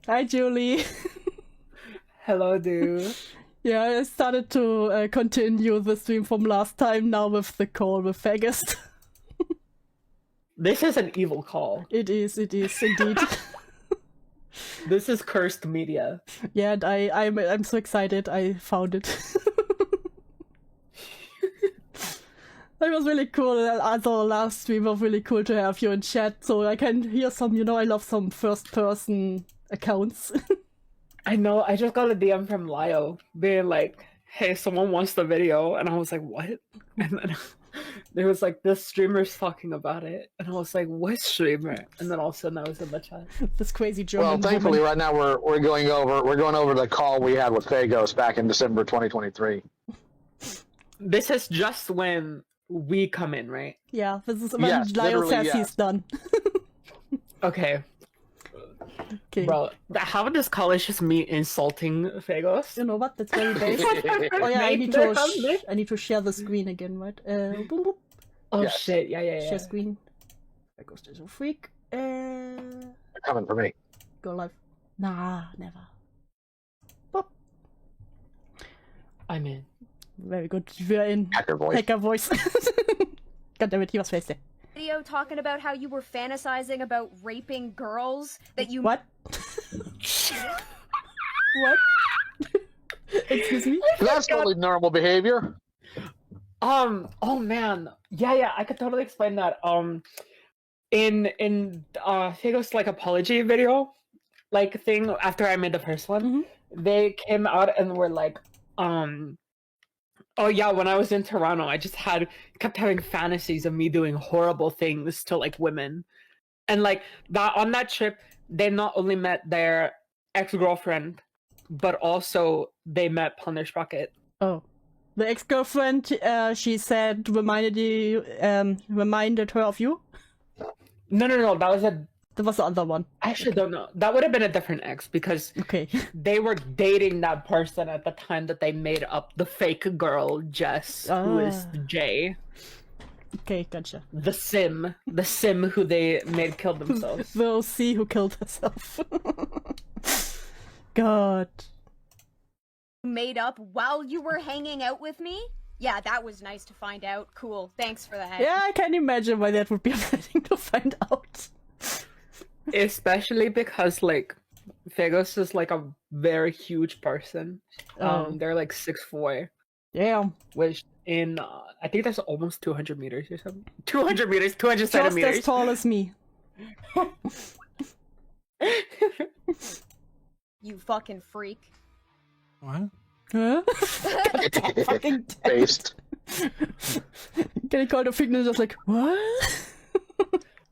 Hi, Julie. Hello, dude. Yeah, I started to continue the stream from last time now with the call with Feghost. This is an evil call. It is indeed. This is cursed media. Yeah, and I'm so excited I found it. That was really cool. Also, last stream was really cool to have you in chat, so I can hear some, I love some first-person accounts. I know, I just got a DM from Lio being like, hey, someone wants the video, and I was like, what? And then there was like, this streamer's talking about it, and I was like, what streamer? And then all of a sudden I was in the chat. This crazy German Well, thankfully, woman. right now we're going over the call we had with Feghost back in December 2023. This is just when we come in, right? Yeah, this is when Yes, Lyle literally, says yes. he's done. Okay. Okay. Bro, how does college just me insulting Feghost? You know what? That's very base. Oh yeah, I need to share the screen again, right? Boom boom. Oh Yes. shit, yeah. Share screen. There goes there's a freak. They're coming for me. Go live. Nah, never. Boop. I'm in. Very good. We're in. Hacker voice. Hacker voice. God damn it, he was faced there. Video talking about how you were fantasizing about raping girls that you What? What? Excuse me? That's totally normal behavior. Oh man. Yeah, I could totally explain that. In Feghost like apology video, like thing after I made the first one, they came out and were like, oh yeah, when I was in Toronto, I just kept having fantasies of me doing horrible things to like women. And like that on that trip, they not only met their ex-girlfriend, but also they met Punish Bucket. Oh. The ex-girlfriend, she said, reminded her of you? No, That was the other one. I actually don't know. That would have been a different ex because Okay. they were dating that person at the time that they made up the fake girl, Jess, who is Jay. Okay, gotcha. The sim who they made kill themselves. We'll see who killed herself. God. Made up while you were hanging out with me? Yeah, that was nice to find out. Cool. Thanks for that. Yeah, I can imagine why that would be upsetting to find out. Especially because, like, Feghost is, like, a very huge person. They're, like, 6'4". Yeah. Which in, I think that's almost 200 meters or something. 200 meters, 200 Just centimeters. as tall as me. You fucking freak. What? Huh? Fucking Based. Getting called a freak and just like, what?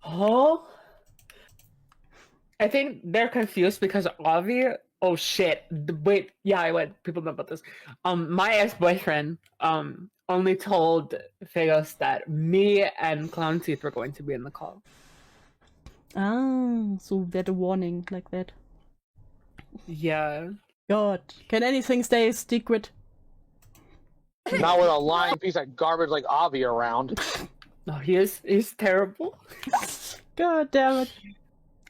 Oh? I think they're confused because Avi. Oh shit! Wait, yeah, I went. People know about this. My ex-boyfriend only told Feghost that me and Clown Teeth were going to be in the call. Ah, so that a warning like that. Yeah. God, can anything stay a secret? Not with a lying piece of garbage like Avi around. No, he's terrible. God damn it.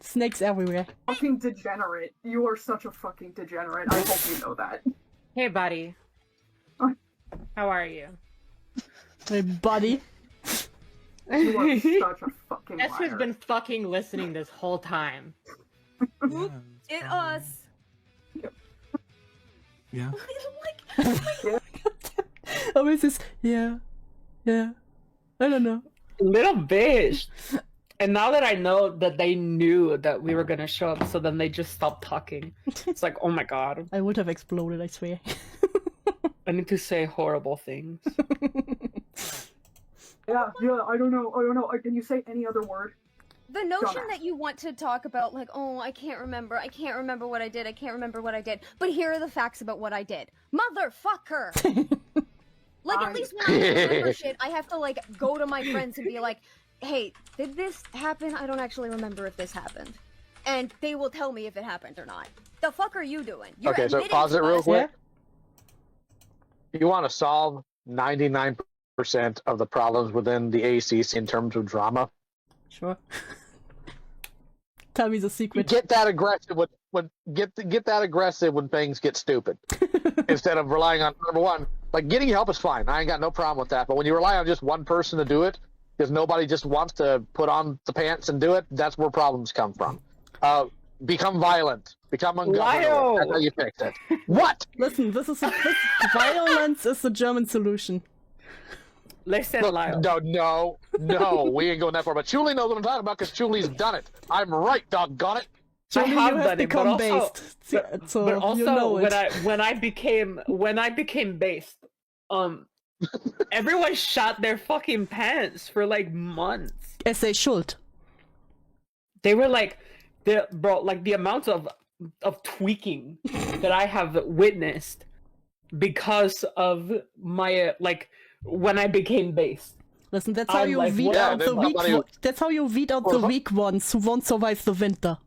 Snakes everywhere. Fucking degenerate. You are such a fucking degenerate. I hope you know that. Hey, buddy. How are you? Hey, buddy. You are such a fucking Guess who's liar. been fucking listening this whole time? Yeah, It us. yeah. Oh, is this? Yeah. I don't know. Little bitch. And now that I know that they knew that we were gonna show up, so then they just stopped talking. It's like, oh my god. I would have exploded, I swear. I need to say horrible things. Yeah, I don't know. Can you say any other word? The notion Dumbass. that you want to talk about, like, oh, I can't remember what I did, but here are the facts about what I did. Motherfucker! Like, at least when I remember shit, I have to, like, go to my friends and be like, hey, did this happen? I don't actually remember if this happened. And they will tell me if it happened or not. The fuck are you doing? You're Okay, so admitting pause it to real us- quick. You want to solve 99% of the problems within the ACC in terms of drama. Sure. Tell me the secret. Get that aggressive when get that aggressive when things get stupid. Instead of relying on number one, like getting help is fine. I ain't got no problem with that. But when you rely on just one person to do it, because nobody just wants to put on the pants and do it, that's where problems come from. Become violent. Become ungovernable. That's how you fix it. What? Listen, violence is the German solution. Listen, Look, Lyle. no, we ain't going that far. But Chuli knows what I'm talking about because Chuli's done it. I'm right, doggone it. Julie, I have you done have it, become but also- based. So but also you know it. when I became based, everyone shot their fucking pants for like months. As they should. They were like, the amount of tweaking that I have witnessed because of my when I became based. Listen, that's how I'm you like, weed what? out Yeah, the weak. nobody- That's how you weed out the weak ones who won't survive the winter.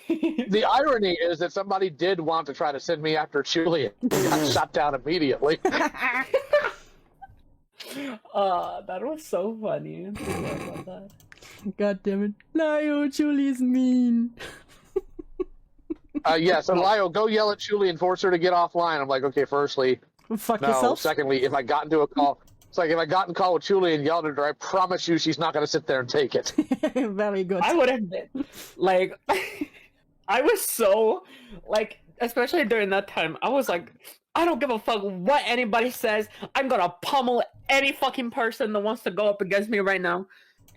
The irony is that somebody did want to try to send me after Chuli and got shot down immediately. That was so funny. I forgot about that. God damn it. No, Julie's mean. Yeah, so Lyle, go yell at Chuli and force her to get offline. I'm like, okay, firstly, Fuck no. yourself. Secondly, if I got into a call, it's like if I got in call with Chuli and yelled at her, I promise you she's not going to sit there and take it. Very good. I would have been like, I was so like, especially during that time, I was like, I don't give a fuck what anybody says. I'm gonna pummel any fucking person that wants to go up against me right now,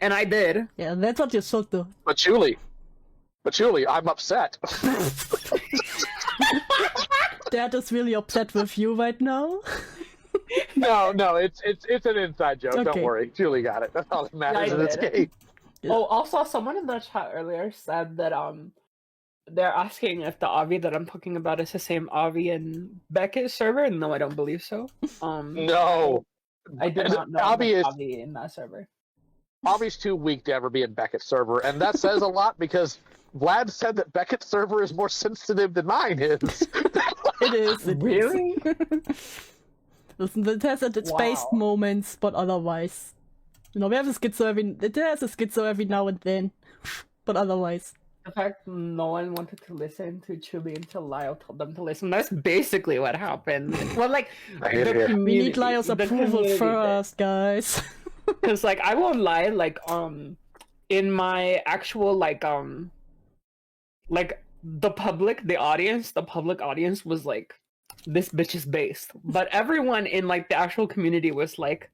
and I did. Yeah, that's what you should do. But Chuli, I'm upset. Dad is really upset with you right now. No, it's an inside joke. Okay. Don't worry, Chuli got it. That's all that matters Yeah, I in this did. game. Yeah. Oh, also, someone in the chat earlier said that they're asking if the Avi that I'm talking about is the same Avi in Beckett's server. No, I don't believe so. No. I do not know Avi is Avi in that server. Avi's too weak to ever be in Beckett's server, and that says a lot because Vlad said that Beckett's server is more sensitive than mine is. It is. Really? Listen, it has its based moments, but otherwise, you know, we have a schizo it has a schizo every now and then, but otherwise. The fact no one wanted to listen to Chili until Lyle told them to listen. That's basically what happened. Well, like, we need Lyle's approval first, guys. Because, like, I won't lie, like, in my actual, like, the public audience was like, this bitch is based. But everyone in, like, the actual community was like,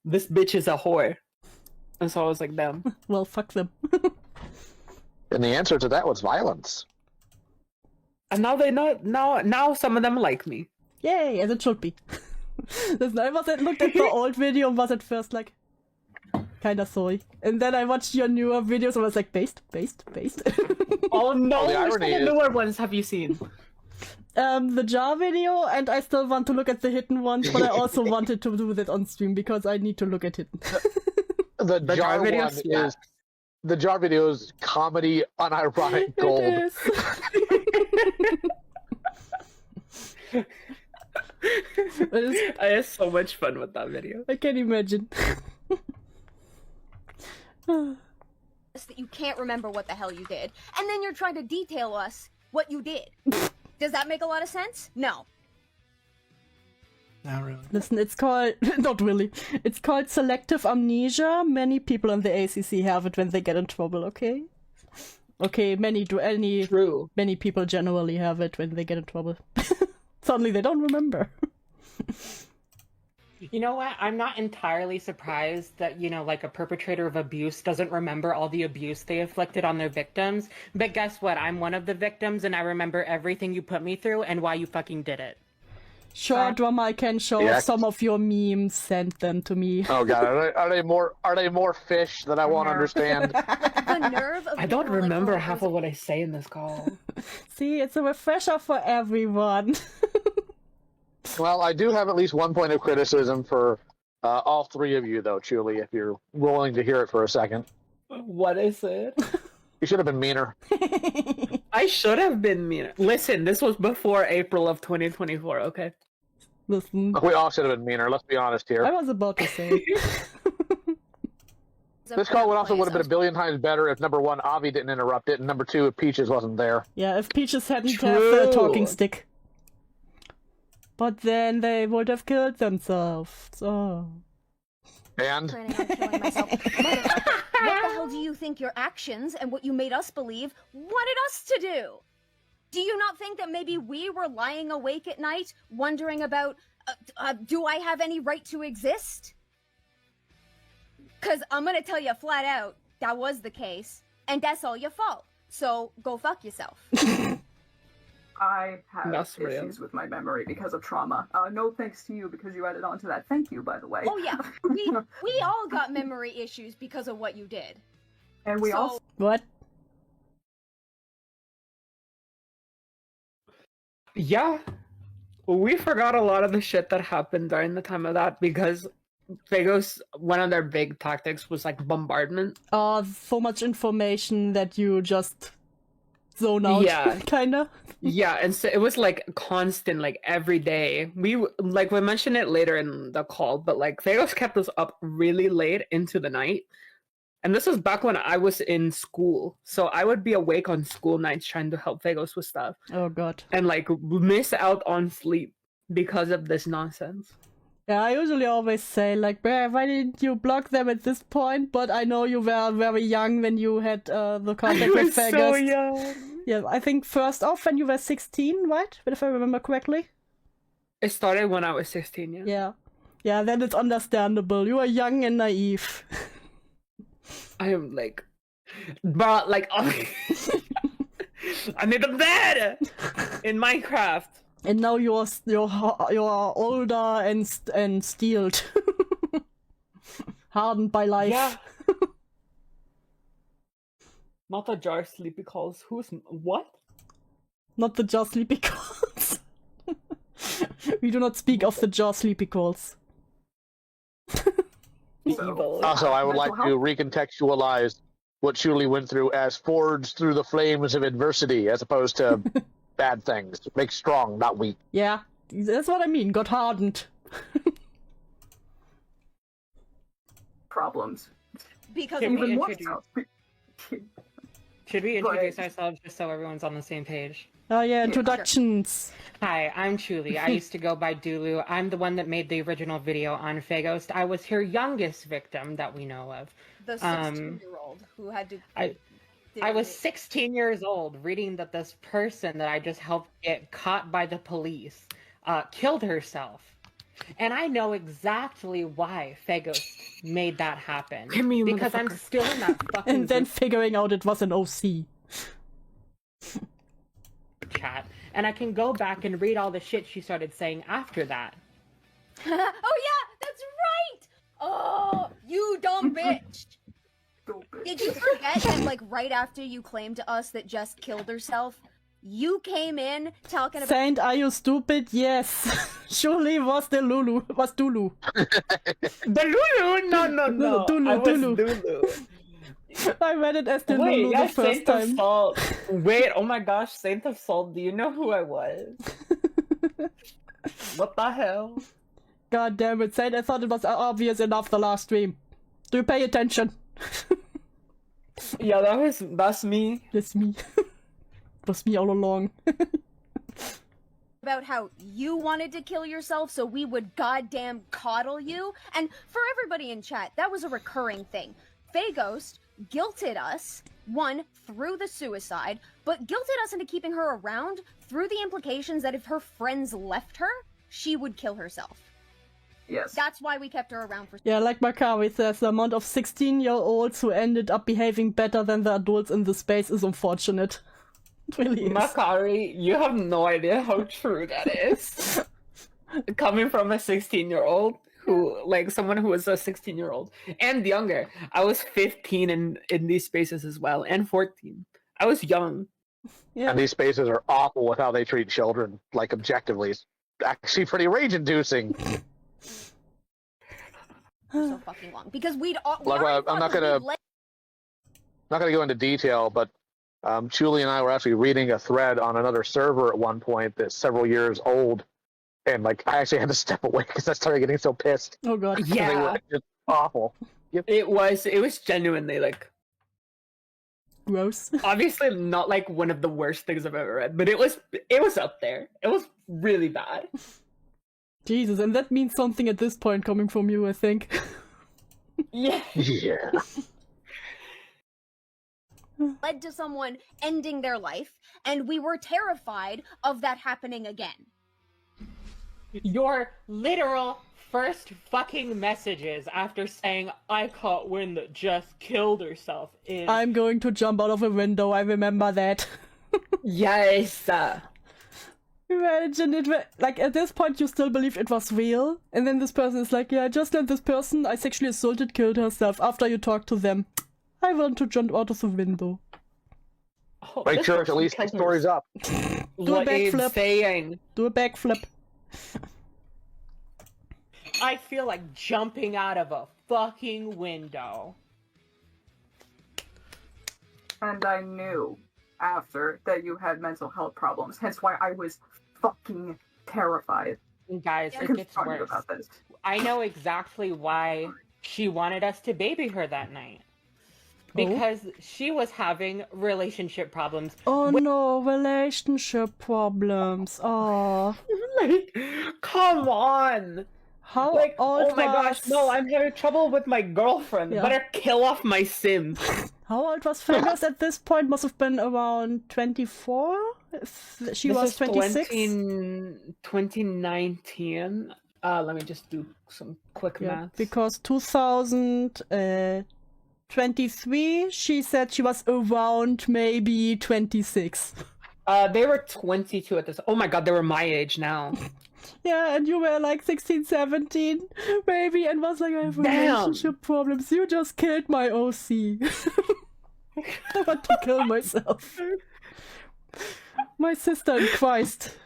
this bitch is a whore. And so I was like, damn. Well, fuck them. And the answer to that was violence. And now they know. Now some of them like me. Yay, as it should be. Listen, I looked at the old video and was at first like, kinda soy. And then I watched your newer videos and was like, based. Oh no, the irony which is... newer ones have you seen? The jar video, and I still want to look at the hidden ones, but I also wanted to do that on stream because I need to look at hidden. The jar video one is... The jar video is comedy, unironic gold. It is. I had so much fun with that video. I can imagine. That you can't remember what the hell you did, and then you're trying to detail us what you did. Does that make a lot of sense? No. Not really. Listen, it's called... Not really. It's called selective amnesia. Many people in the ACC have it when they get in trouble, okay? Okay, True. Many people generally have it when they get in trouble. Suddenly they don't remember. You know what? I'm not entirely surprised that, you know, like a perpetrator of abuse doesn't remember all the abuse they inflicted on their victims. But guess what? I'm one of the victims and I remember everything you put me through and why you fucking did it. Sure, Drummer, I can show some of your memes. Send them to me. Oh god, are they more fish that I won't understand? The nerve of I don't people remember like half of what I say in this call. See, it's a refresher for everyone. Well, I do have at least one point of criticism for all three of you, though, Chuli, if you're willing to hear it for a second. What is it? You should have been meaner. I should have been meaner. Listen, this was before April of 2024, okay? Listen. We all should have been meaner, let's be honest here. I was about to say. This call would have been a billion times better if, number one, Avi didn't interrupt it, and number two, if Peaches wasn't there. Yeah, if Peaches hadn't had the talking stick. But then they would have killed themselves, so... And? Planning on killing myself. What the hell do you think your actions and what you made us believe wanted us to do? Do you not think that maybe we were lying awake at night, wondering about, do I have any right to exist? Because I'm going to tell you flat out, that was the case, and that's all your fault. So go fuck yourself. I have That's real. issues with my memory because of trauma. No thanks to you because you added on to that. Thank you, by the way. Oh yeah, we all got memory issues because of what you did. And we So- also What? Yeah. We forgot a lot of the shit that happened during the time of that because Feghost, one of their big tactics was like bombardment. So much information that you just zone out, Yeah. kinda. Yeah, and so it was like constant, like every day. We mentioned it later in the call, but like Feghost kept us up really late into the night. And this was back when I was in school. So I would be awake on school nights trying to help Feghost with stuff. Oh god. And like miss out on sleep because of this nonsense. Yeah, I usually always say, like, why didn't you block them at this point? But I know you were very young when you had the contact with Feghost. So young. Yeah, I think first off when you were 16, right? If I remember correctly. It started when I was 16, yeah. Yeah. Yeah, then it's understandable. You are young and naive. I am like, but like, I need a bed in Minecraft. And now you're older and steeled. Hardened by life. Yeah. Not the jar sleepy calls. Who's what? Not the jar sleepy calls. We do not speak of the jar sleepy calls. Evil. Also, I would like mental to recontextualize what Julie went through as forged through the flames of adversity, as opposed to bad things. Make strong, not weak. Yeah, that's what I mean. Got hardened. Problems. Because Can of we Even more introduce- so. Should we Go introduce ahead. ourselves just so everyone's on the same page? Oh yeah, introductions. Hi, I'm Chuli. I used to go by Dulu. I'm the one that made the original video on Feghost. I was her youngest victim that we know of. the 16-year-old who had to. I was 16 years old reading that this person that I just helped get caught by the police killed herself. And I know exactly why Feghost made that happen. Give me, you because I'm motherfucker. still in that fucking And then group figuring out it was an OC. chat. And I can go back and read all the shit she started saying after that. Oh yeah, that's right. Oh, you dumb bitch. Stupid. Did you forget that, like, right after you claimed to us that Jess killed herself, you came in talking about. Saint, are you stupid? Yes. Surely was the Lulu. Was Dulu. The Lulu? No. Dulu, I was Dulu. Dulu. I read it as the Wait, Lulu yeah, the first Saint of time. Salt. Wait, oh my gosh, Saint of Salt, do you know who I was? What the hell? God damn it, Saint, I thought it was obvious enough the last stream. Do you pay attention? Yeah, that's me. That's me. It was me all along. About how you wanted to kill yourself so we would goddamn coddle you. And for everybody in chat, that was a recurring thing. Feghost guilted us, one, through the suicide, but guilted us into keeping her around through the implications that if her friends left her, she would kill herself. Yes. That's why we kept her around for. Yeah, like Makari says, the amount of 16-year-olds who ended up behaving better than the adults in the space is unfortunate. It really is. Makari, you have no idea how true that is. Coming from a 16-year-old who, like, someone who was a 16-year-old and younger. I was 15 in these spaces as well, and 14. I was young. Yeah. And these spaces are awful with how they treat children, like objectively. It's actually pretty rage-inducing. For so fucking long because we'd all. Like, I'm not gonna go into detail, but Julie and I were actually reading a thread on another server at one point that's several years old, and like I actually had to step away because I started getting so pissed. Oh god. They Yeah, were just awful. it was genuinely, like, Gross. obviously not like one of the worst things I've ever read, but it was up there. It was really bad. Jesus, and that means something at this point coming from you, I think. Yeah. Yeah. led to someone ending their life, and we were terrified of that happening again. Your literal first fucking messages after saying, I caught wind that Jess killed herself is... I'm going to jump out of a window, I remember that. Yes. Imagine it, like, at this point you still believed it was real, and then this person is like, yeah, I just let this person I sexually assaulted killed herself after you talked to them. I want to jump out of the window. Oh, Make this sure it's at person least killed 6 stories up. Do a What are you backflip. saying? Do a backflip. I feel like jumping out of a fucking window. And I knew after that you had mental health problems, hence why I was fucking terrified. And guys, Yeah, it Couldn't gets talk worse. about this. I know exactly why she wanted us to baby her that night. Because she was having relationship problems. Oh no, relationship problems. Oh. Like, come on. How Like, old oh my gosh, was... no, I'm having trouble with my girlfriend. Yeah. Better kill off my sim. How old was Feghost at this point? Must have been around 24? If she This was is 26? 2019. Let me just do some quick Yeah, math. because 2023, she said she was around maybe 26. They were 22 at this. Oh my god, they were my age now. Yeah, and you were like 16, 17, maybe, and was like, I have Damn. relationship problems. You just killed my OC. I want to kill myself. My sister in Christ.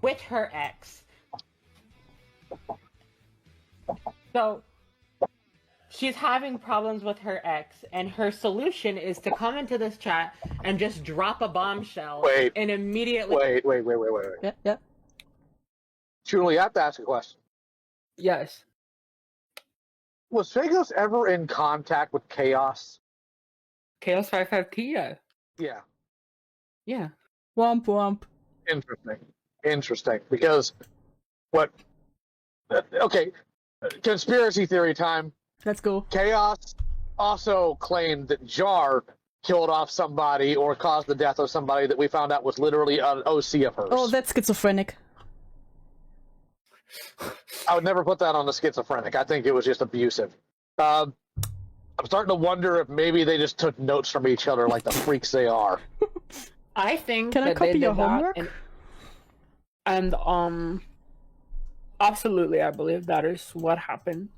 With her ex. So she's having problems with her ex, and her solution is to come into this chat and just drop a bombshell and immediately. Wait. Yeah. Julie, I have to ask a question. Yes. Was Feghost ever in contact with Chaos? Chaos 55T, yeah. Yeah. Yeah. Womp womp. Interesting. Because what? Okay, conspiracy theory time. Let's go. Chaos also claimed that Jar killed off somebody or caused the death of somebody that we found out was literally an OC of hers. Oh, that's schizophrenic. I would never put that on the schizophrenic. I think it was just abusive. I'm starting to wonder if maybe they just took notes from each other like the freaks they are. I think Can I that copy they your did that homework? and absolutely, I believe that is what happened.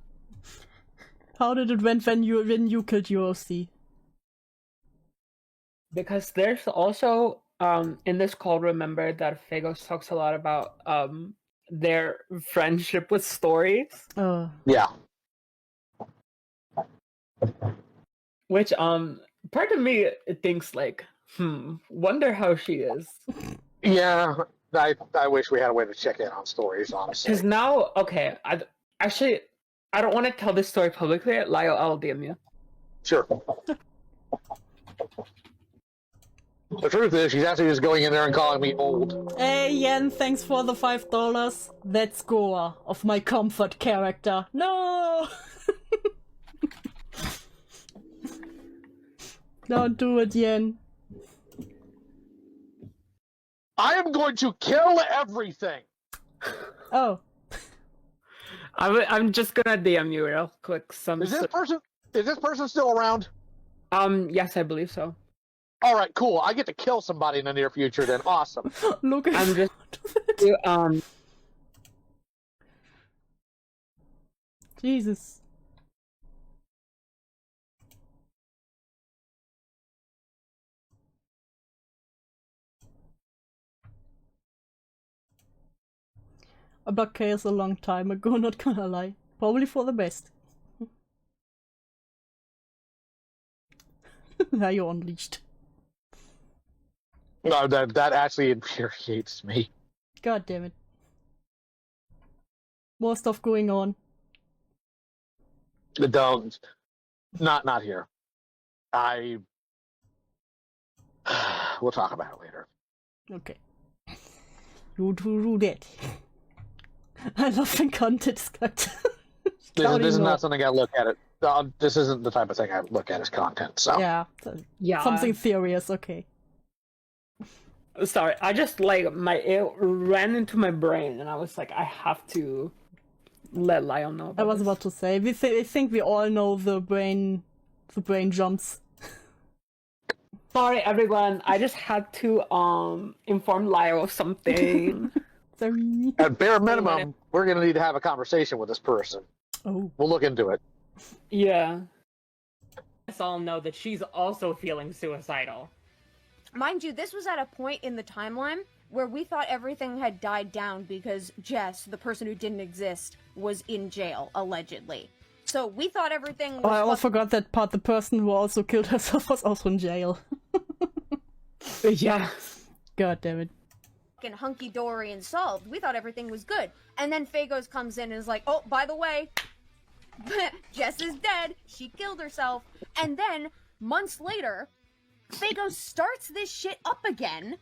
How did it went when you killed your OC? Because there's also in this call, remember that Feghost talks a lot about their friendship with stories, Yeah. which part of me thinks like, wonder how she is. Yeah, I wish we had a way to check in on stories, honestly. Because now, okay, I don't want to tell this story publicly. Lyle, I'll DM you. Sure. The truth is, she's actually just going in there and calling me old. Hey Yen, thanks for the $5. That's Goa of my comfort character. No! Don't do it, Yen. I am going to kill everything. Oh. I'm just gonna DM you real quick. Is this person still around? Yes, I believe so. All right, cool. I get to kill somebody in the near future. Then awesome. Look at I'm just Jesus. I blocked Chaos a long time ago, not gonna lie. Probably for the best. Now you're unleashed. No, that actually infuriates me. God damn it. More stuff going on. Don't. Not here. We'll talk about it later. Okay. You do that. I love when content is cut. This is not something I look at it. This isn't the type of thing I look at as content. So Yeah. Something serious, okay. Sorry, I just like it ran into my brain, and I was like, I have to let Lyle know. About I was this. about to say, I think we all know the brain jumps. Sorry, everyone. I just had to inform Lyle of something. Sorry. At bare minimum, we're going to need to have a conversation with this person. Oh. We'll look into it. Yeah. Let's all know that she's also feeling suicidal. Mind you, this was at a point in the timeline where we thought everything had died down because Jess, the person who didn't exist, was in jail, allegedly. So we thought everything was... Oh, I almost forgot that part. The person who also killed herself was also in jail. Yeah. God damn it. fucking hunky-dory and solved. We thought everything was good. And then Feghost comes in and is like, oh, by the way, Jess is dead. She killed herself. And then, months later, Feghost starts this shit up again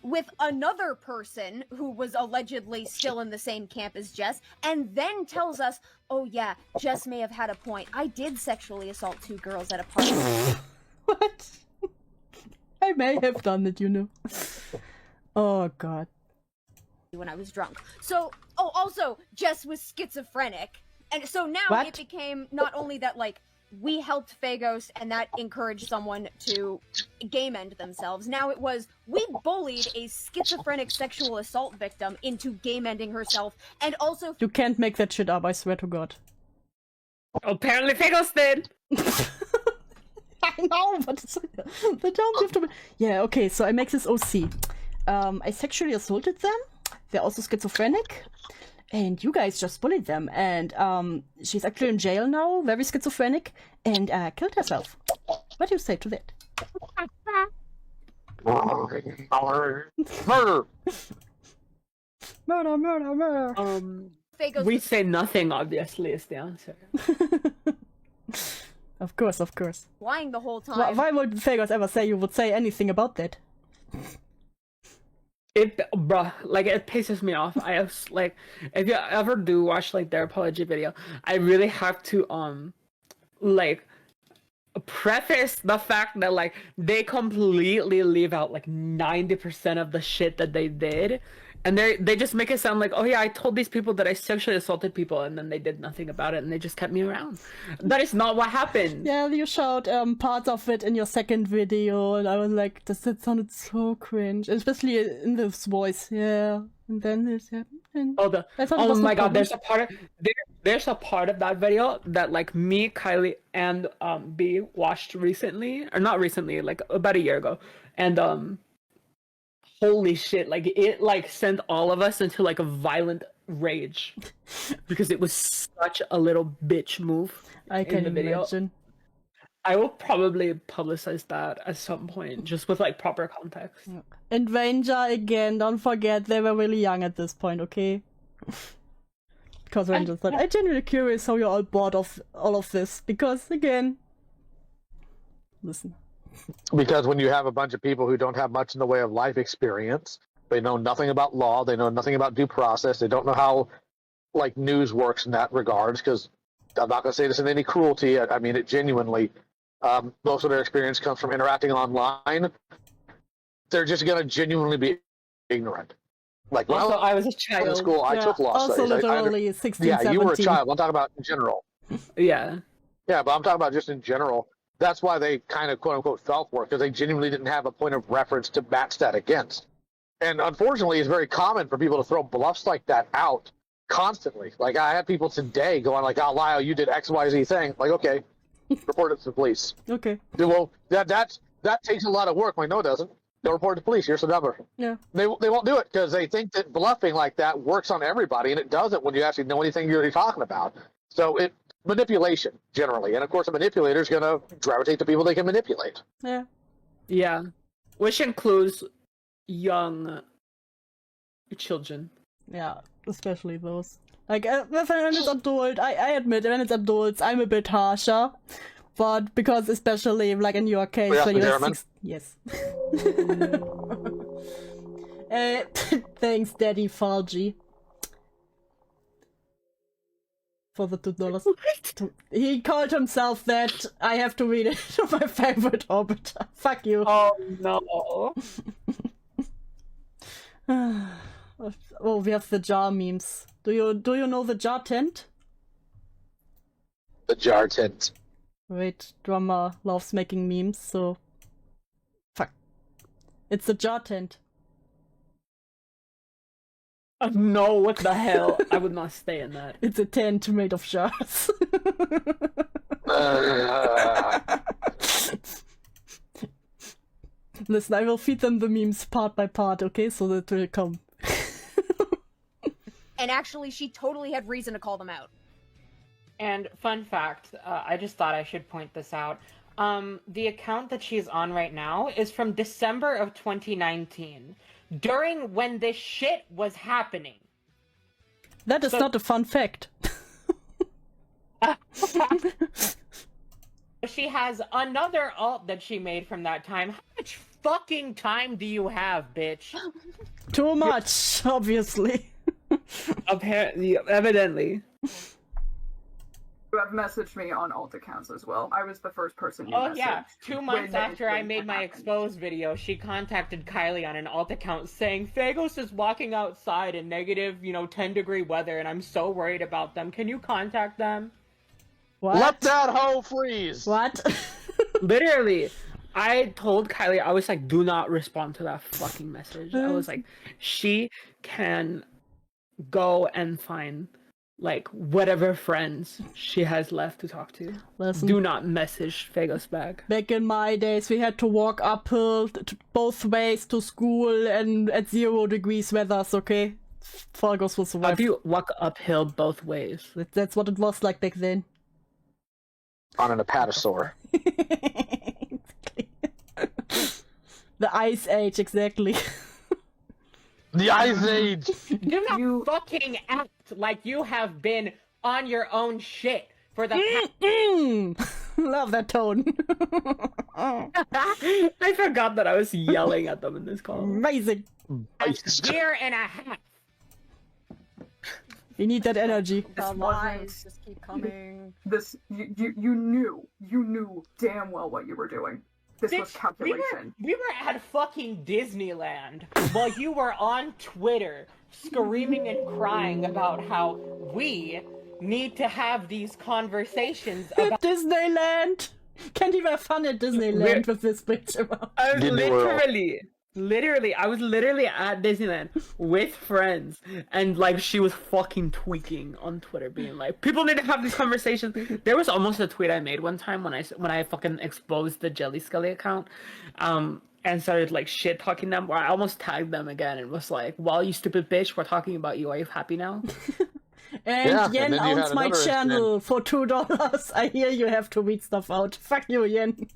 with another person who was allegedly still in the same camp as Jess, and then tells us, oh yeah, Jess may have had a point. I did sexually assault 2 girls at a party. What? I may have done it, you know. Oh god. When I was drunk. So, oh, also, Jess was schizophrenic. And so now What? it became not only that, like, we helped Feghost and that encouraged someone to game end themselves. Now it was, we bullied a schizophrenic sexual assault victim into game ending herself, and also You can't make that shit up, I swear to god. Apparently, Feghost did. I know, but they don't give to me. Yeah, okay, so I make this OC. I sexually assaulted them. They're also schizophrenic. And you guys just bullied them. And she's actually in jail now, very schizophrenic, and killed herself. What do you say to that? Murder. Murder, murder, murder. Feghost We say nothing, obviously, is the answer. Of course, of course. lying the whole time. Why would Feghost ever say you would say anything about that? Bruh, like, it pisses me off. I have, like, if you ever do watch, like, their apology video, I really have to, like, preface the fact that, like, they completely leave out, like, 90% of the shit that they did. And they just make it sound like, oh yeah, I told these people that I sexually assaulted people, and then they did nothing about it, and they just kept me around. That is not what happened. Yeah, you showed parts of it in your second video, and I was like, that sounded so cringe, especially in this voice. Yeah, and then this happened. And Oh, I thought it oh was no my god, problem. there's a part of that video that, like, me, Kylie, and B watched recently, or not recently, like about a year ago, and holy shit, like, it, like, sent all of us into, like, a violent rage because it was such a little bitch move. I can the video. imagine. I will probably publicize that at some point, just with, like, proper context. And Ranger, again, don't forget, they were really young at this point, okay? Because Ranger said, I'm genuinely curious how you're all bored of all of this, because, again, listen. Because when you have a bunch of people who don't have much in the way of life experience, they know nothing about law, they know nothing about due process, they don't know how, like, news works in that regards, because I'm not going to say this in any cruelty, I mean it genuinely. Most of their experience comes from interacting online. They're just going to genuinely be ignorant. Like, when Also, I was a in child. school, I took law also studies. literally 16, Yeah, 17. you were a child. I'm talking about in general. Yeah. Yeah, but I'm talking about just in general. That's why they kind of, quote unquote, fell for it, because they genuinely didn't have a point of reference to match that against. And unfortunately, it's very common for people to throw bluffs like that out constantly. Like, I had people today going like, oh, Lyle, you did XYZ thing. Like, okay, report it to the police. Okay. Well, that takes a lot of work. I'm like, no, it doesn't. Don't report it to the police. Here's the number. Yeah. They won't do it because they think that bluffing like that works on everybody, and it doesn't when you actually know anything you're talking about. So manipulation, generally. And, of course, a manipulator is going to gravitate to people they can manipulate. Yeah. Yeah. Which includes young children. Yeah, especially those. Like, when it's adult, I admit, when it's adults, I'm a bit harsher. But because, especially, like, in your case, when you're six... Yes. Thanks, Daddy Falgi. For the $2. He called himself that. I have to read it to my favorite orbiter. Fuck you. Oh, no. Oh, we have the jar memes. Do you know the jar tent? The jar tent. Wait, drummer loves making memes, so... Fuck. It's the jar tent. No, what the hell? I would not stay in that. It's a tent made of jars. Listen, I will feed them the memes part by part, okay? So that will come. And actually, she totally had reason to call them out. And fun fact, I just thought I should point this out. The account that she's on right now is from December of 2019, during when this shit was happening. That is not a fun fact. She has another alt that she made from that time. How much fucking time do you have, bitch? Too much, obviously. Apparently, evidently. You have messaged me on alt accounts as well. I was the first person you Oh messaged. yeah, 2 months when after I it made my happened. exposed video, she contacted Kylie on an alt account saying, Feghost is walking outside in negative, 10-degree weather and I'm so worried about them. Can you contact them? What? Let that hoe freeze! What? Literally, I told Kylie, I was like, do not respond to that fucking message. I was like, she can go and find like whatever friends she has left to talk to. Listen. Do not message Feghost back. Back in my days, we had to walk uphill both ways to school and at 0 degrees weathers, okay? Feghost will How survive. do you walk uphill both ways? That's what it was like back then. On an apatosaur. The Ice Age, exactly. The Ice Age! Do not fucking act like you have been on your own shit for the past. Love that tone. I forgot that I was yelling at them in this call. Amazing. year and a half. You need that energy. The lies just keep coming. This you knew damn well what you were doing. This was calculation. We were at fucking Disneyland while you were on Twitter screaming and crying about how we need to have these conversations about Disneyland! Can't even have fun at Disneyland with this bitch around. I was Disney World. I was literally at Disneyland with friends, and like she was fucking tweaking on Twitter, being like, "People need to have these conversations." There was almost a tweet I made one time when I fucking exposed the Jelly Scully account, and started like shit talking them, where I almost tagged them again and was like, "Well, you stupid bitch, we're talking about you. Are you happy now?" And Yen and then you owns had my another channel for $2. I hear you have to read stuff out. Fuck you, Yen.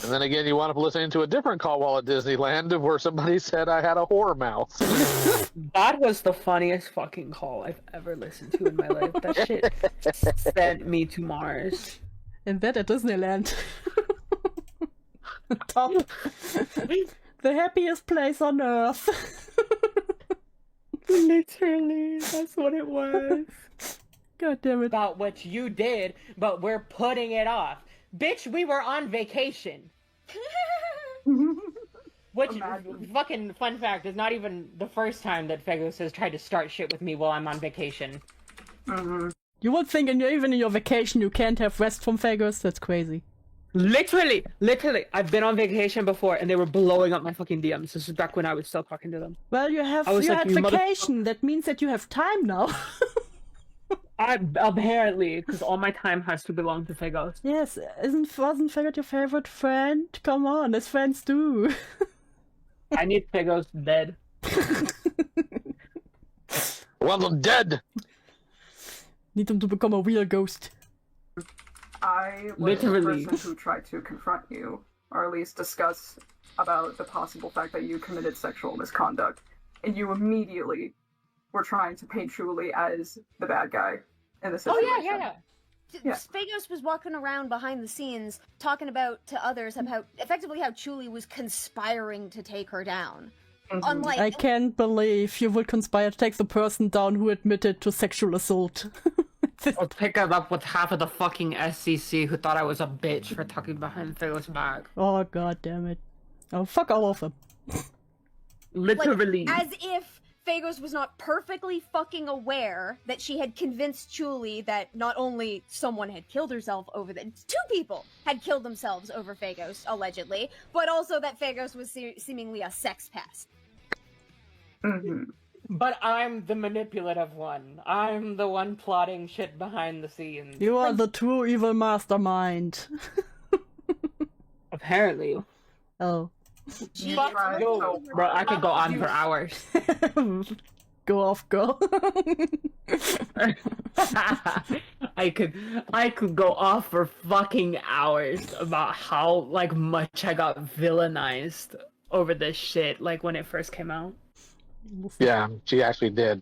And then again, you wound up listening to a different call while at Disneyland where somebody said I had a whore mouth. That was the funniest fucking call I've ever listened to in my life. That shit sent me to Mars. And that at Disneyland. Top. The happiest place on earth. Literally, that's what it was. God damn it. about what you did, but we're putting it off. Bitch, we were on vacation. Which, fucking fun fact, is not even the first time that Feghost has tried to start shit with me while I'm on vacation. You would think even in your vacation you can't have rest from Feghost? That's crazy. Literally, I've been on vacation before and they were blowing up my fucking DMs. This is back when I was still talking to them. Well, you had vacation. That means that you have time now. Apparently, because all my time has to belong to Feghost. Yes, wasn't Feghost your favorite friend? Come on, as friends do. I need Feghost dead. Well, I'm dead! Need him to become a real ghost. I was Literally. the person who tried to confront you, or at least discuss about the possible fact that you committed sexual misconduct, and you immediately were trying to paint Julie as the bad guy in the situation. Oh, yeah. Yeah. Feghost was walking around behind the scenes talking about to others about effectively how Chuli was conspiring to take her down. Unlike I can't believe you would conspire to take the person down who admitted to sexual assault. I'll pick it up with half of the fucking SCC who thought I was a bitch for talking behind Feghost back. Oh, god damn it. Oh, fuck all of them. Literally. as if Feghost was not perfectly fucking aware that she had convinced Chuli that not only someone had killed herself over the 2 people had killed themselves over Feghost, allegedly, but also that Feghost was seemingly a sex pest. But I'm the manipulative one. I'm the one plotting shit behind the scenes. You are the true evil mastermind. Apparently. Oh. Fuck no. Bro, I could go on for hours. Go off, girl. I could go off for fucking hours about how like much I got villainized over this shit like when it first came out. Yeah, she actually did.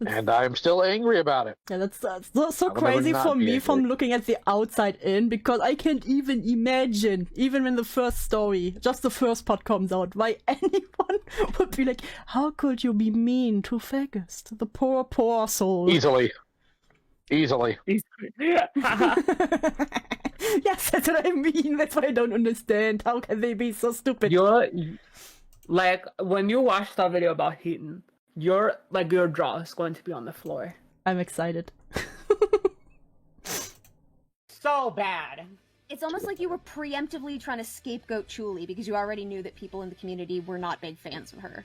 And I'm still angry about it. Yeah, that's so I'll crazy never for not be me from angry. looking at the outside in, because I can't even imagine, even when the first story, just the first part comes out, why anyone would be like, how could you be mean to Feghost, the poor, poor soul? Easily. Yes, that's what I mean. That's what I don't understand. How can they be so stupid? You're like when you watch that video about Heaton, your jaw is going to be on the floor. I'm excited. So bad. It's almost like you were preemptively trying to scapegoat Chuli because you already knew that people in the community were not big fans of her.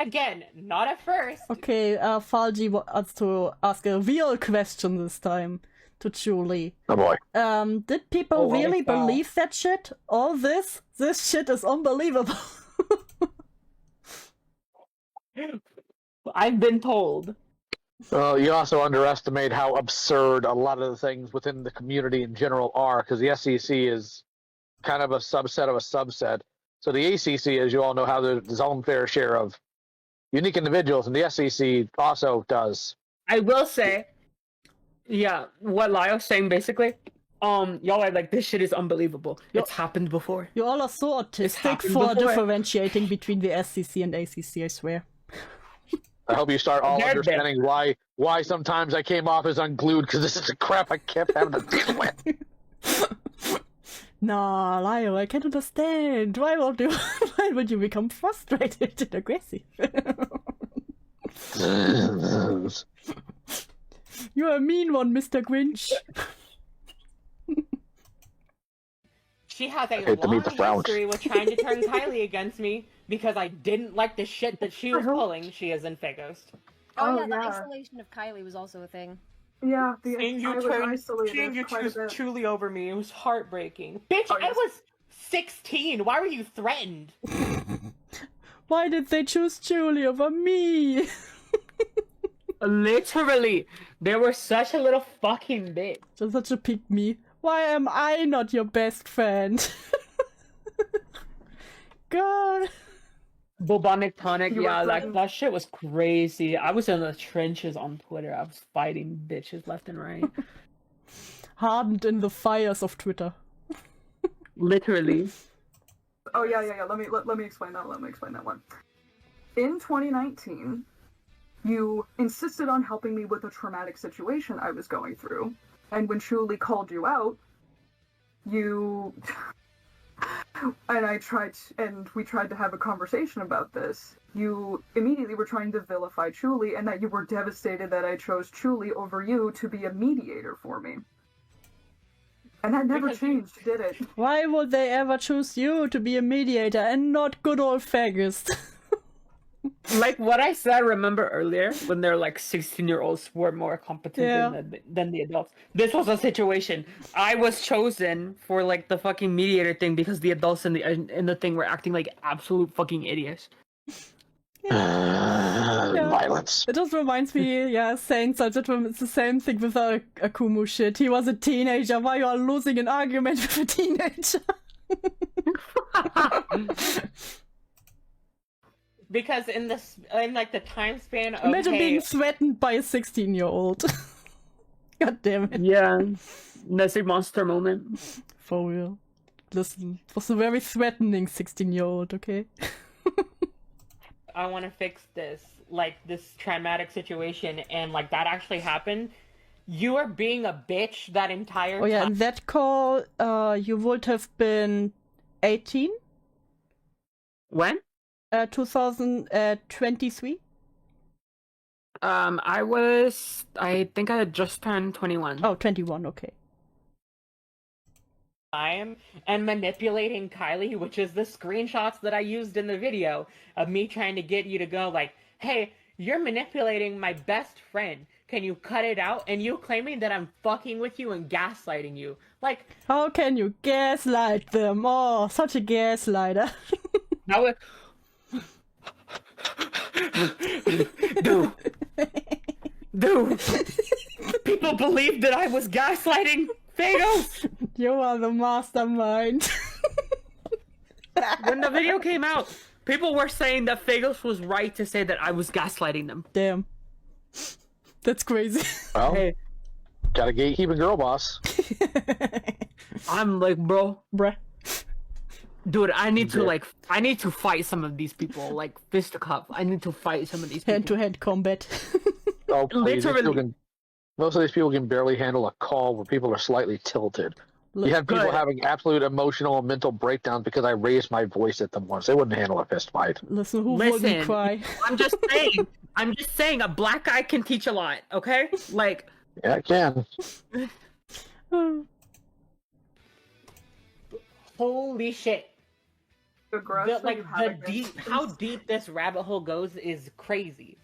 Again, not at first. Okay, Falji wants to ask a real question this time to Julie. Oh boy. Did people Oh, really wow. believe that shit? All this? This shit is unbelievable. I've been told. Well, you also underestimate how absurd a lot of the things within the community in general are, because the SEC is kind of a subset of a subset. So the ACC, as you all know, has its own fair share of unique individuals, and the SEC also does. I will say, yeah, what Lio's saying basically, y'all are like, this shit is unbelievable. It's happened before. You all are so autistic happened for before. differentiating between the SEC and ACC, I swear. I hope you start all They're understanding why sometimes I came off as unglued, because this is the crap I kept having to deal with. Nah, Lio, I can't understand. Why would you become frustrated and aggressive? You're a mean one, Mr. Grinch. She has a hate to meet long the frowns. history with trying to turn Kylie against me because I didn't like the shit that she was pulling. She is in Feghost. Oh, Oh, yeah, the yeah. isolation of Kylie was also a thing. Yeah, Seeing I you was turn, isolated seeing you quite a choose bit. truly over me, it was heartbreaking. Bitch, Oh, I yes. was 16. Why were you threatened? Why did they choose Julie over me? Literally, they were such a little fucking bitch. Just such a pick me. Why am I not your best friend? God. Bubonic tonic, You yeah, were like threatened. that shit was crazy. I was in the trenches on Twitter. I was fighting bitches left and right. Hardened in the fires of Twitter. Literally. Oh yeah. Let me explain that. Let me explain that one. In 2019, you insisted on helping me with a traumatic situation I was going through, and when Shuli called you out, you and we tried to have a conversation about this. You immediately were trying to vilify Chuli, and that you were devastated that I chose Chuli over you to be a mediator for me. And that never changed, did it? Why would they ever choose you to be a mediator and not good old Feghost? Like what I said, remember earlier when they're like 16-year-olds were more competent Yeah. than the adults. This was a situation. I was chosen for like the fucking mediator thing because the adults in the thing were acting like absolute fucking idiots. Violence. It just reminds me, saying such it's the same thing with Akumu shit. He was a teenager. Why you are losing an argument with a teenager? Because in like the time span of Imagine hey, being threatened by a 16-year-old. God damn it. Yeah, that's a monster moment. For real. Listen, it was a very threatening 16-year-old, okay? I want to fix this, like this traumatic situation, and like that actually happened. You are being a bitch that entire Oh yeah, time. in that call, you would have been 18? When? 2023? I think I had just turned 21. Oh, 21, okay. Time and manipulating Kylie, which is the screenshots that I used in the video of me trying to get you to go like, hey, you're manipulating my best friend. Can you cut it out? And you claiming that I'm fucking with you and gaslighting you. Like, How can you gaslight them? Oh, such a gaslighter. That was... Dude, people believed that I was gaslighting Feghost. You are the mastermind. When the video came out, people were saying that Feghost was right to say that I was gaslighting them. Damn. That's crazy. Well, Hey, got a gatekeeping girl boss. I'm like, bro, Bruh. dude, I need to fight some of these people, like fisticuff. I need to fight some of these people. Hand-to-hand combat. Oh, please. These Literally. people most of these people can barely handle a call where people are slightly tilted. You have people Good. having absolute emotional and mental breakdowns because I raised my voice at them once. They wouldn't handle a fist fight. Listen, who wouldn't Listen, cry? I'm just saying, a black guy can teach a lot, okay? Like, Yeah, it can. holy shit. The grudge The, that like you have the against deep, how deep this rabbit hole goes is crazy.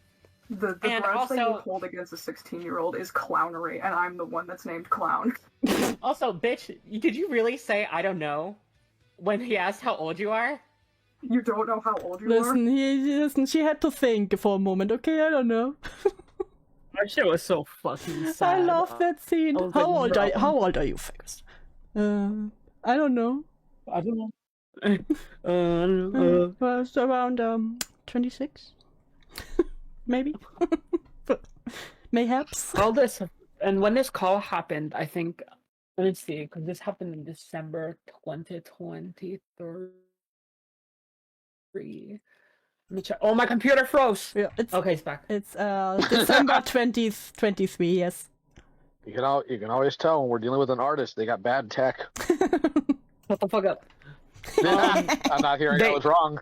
the and grudge that you also- hold against a 16-year-old is clownery, and I'm the one that's named Clown. Also, bitch, did you really say I don't know when he asked how old you are? You don't know how old you Listen, she had to think for a moment. Okay, I don't know. That shit was so fucking sad. I love that scene. I was How like, old are you, Feghost? I don't know. I don't know. I don't know. Well, it's around 26, maybe. Mayhaps. All this, and when this call happened, I think, let me see, because this happened in December 2023. Let me check. Oh, my computer froze. Yeah, it's Okay, it's back. It's December 20th, 23. Yes. You can always tell when we're dealing with an artist. They got bad tech. Shut the fuck up. I'm not hearing I was wrong.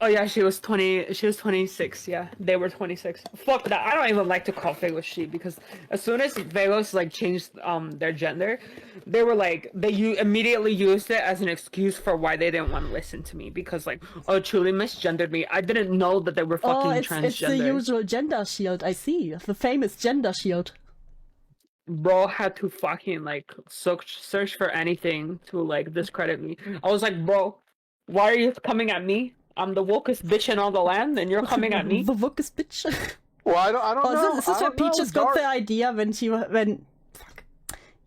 Oh yeah, she was 20. She was 26. Yeah, they were 26. Fuck that. I don't even like to call Feghost she, because as soon as Feghost like changed their gender, they were like immediately used it as an excuse for why they didn't want to listen to me, because like, oh, truly misgendered me. I didn't know that they were fucking transgender. It's the usual gender shield. I see the famous gender shield. Bro had to fucking like search for anything to like discredit me. I was like, bro, why are you coming at me? I'm the wokest bitch in all the land, and you're coming at me. The wokest bitch. Well, I don't know. Is this where Peaches got the idea when fuck.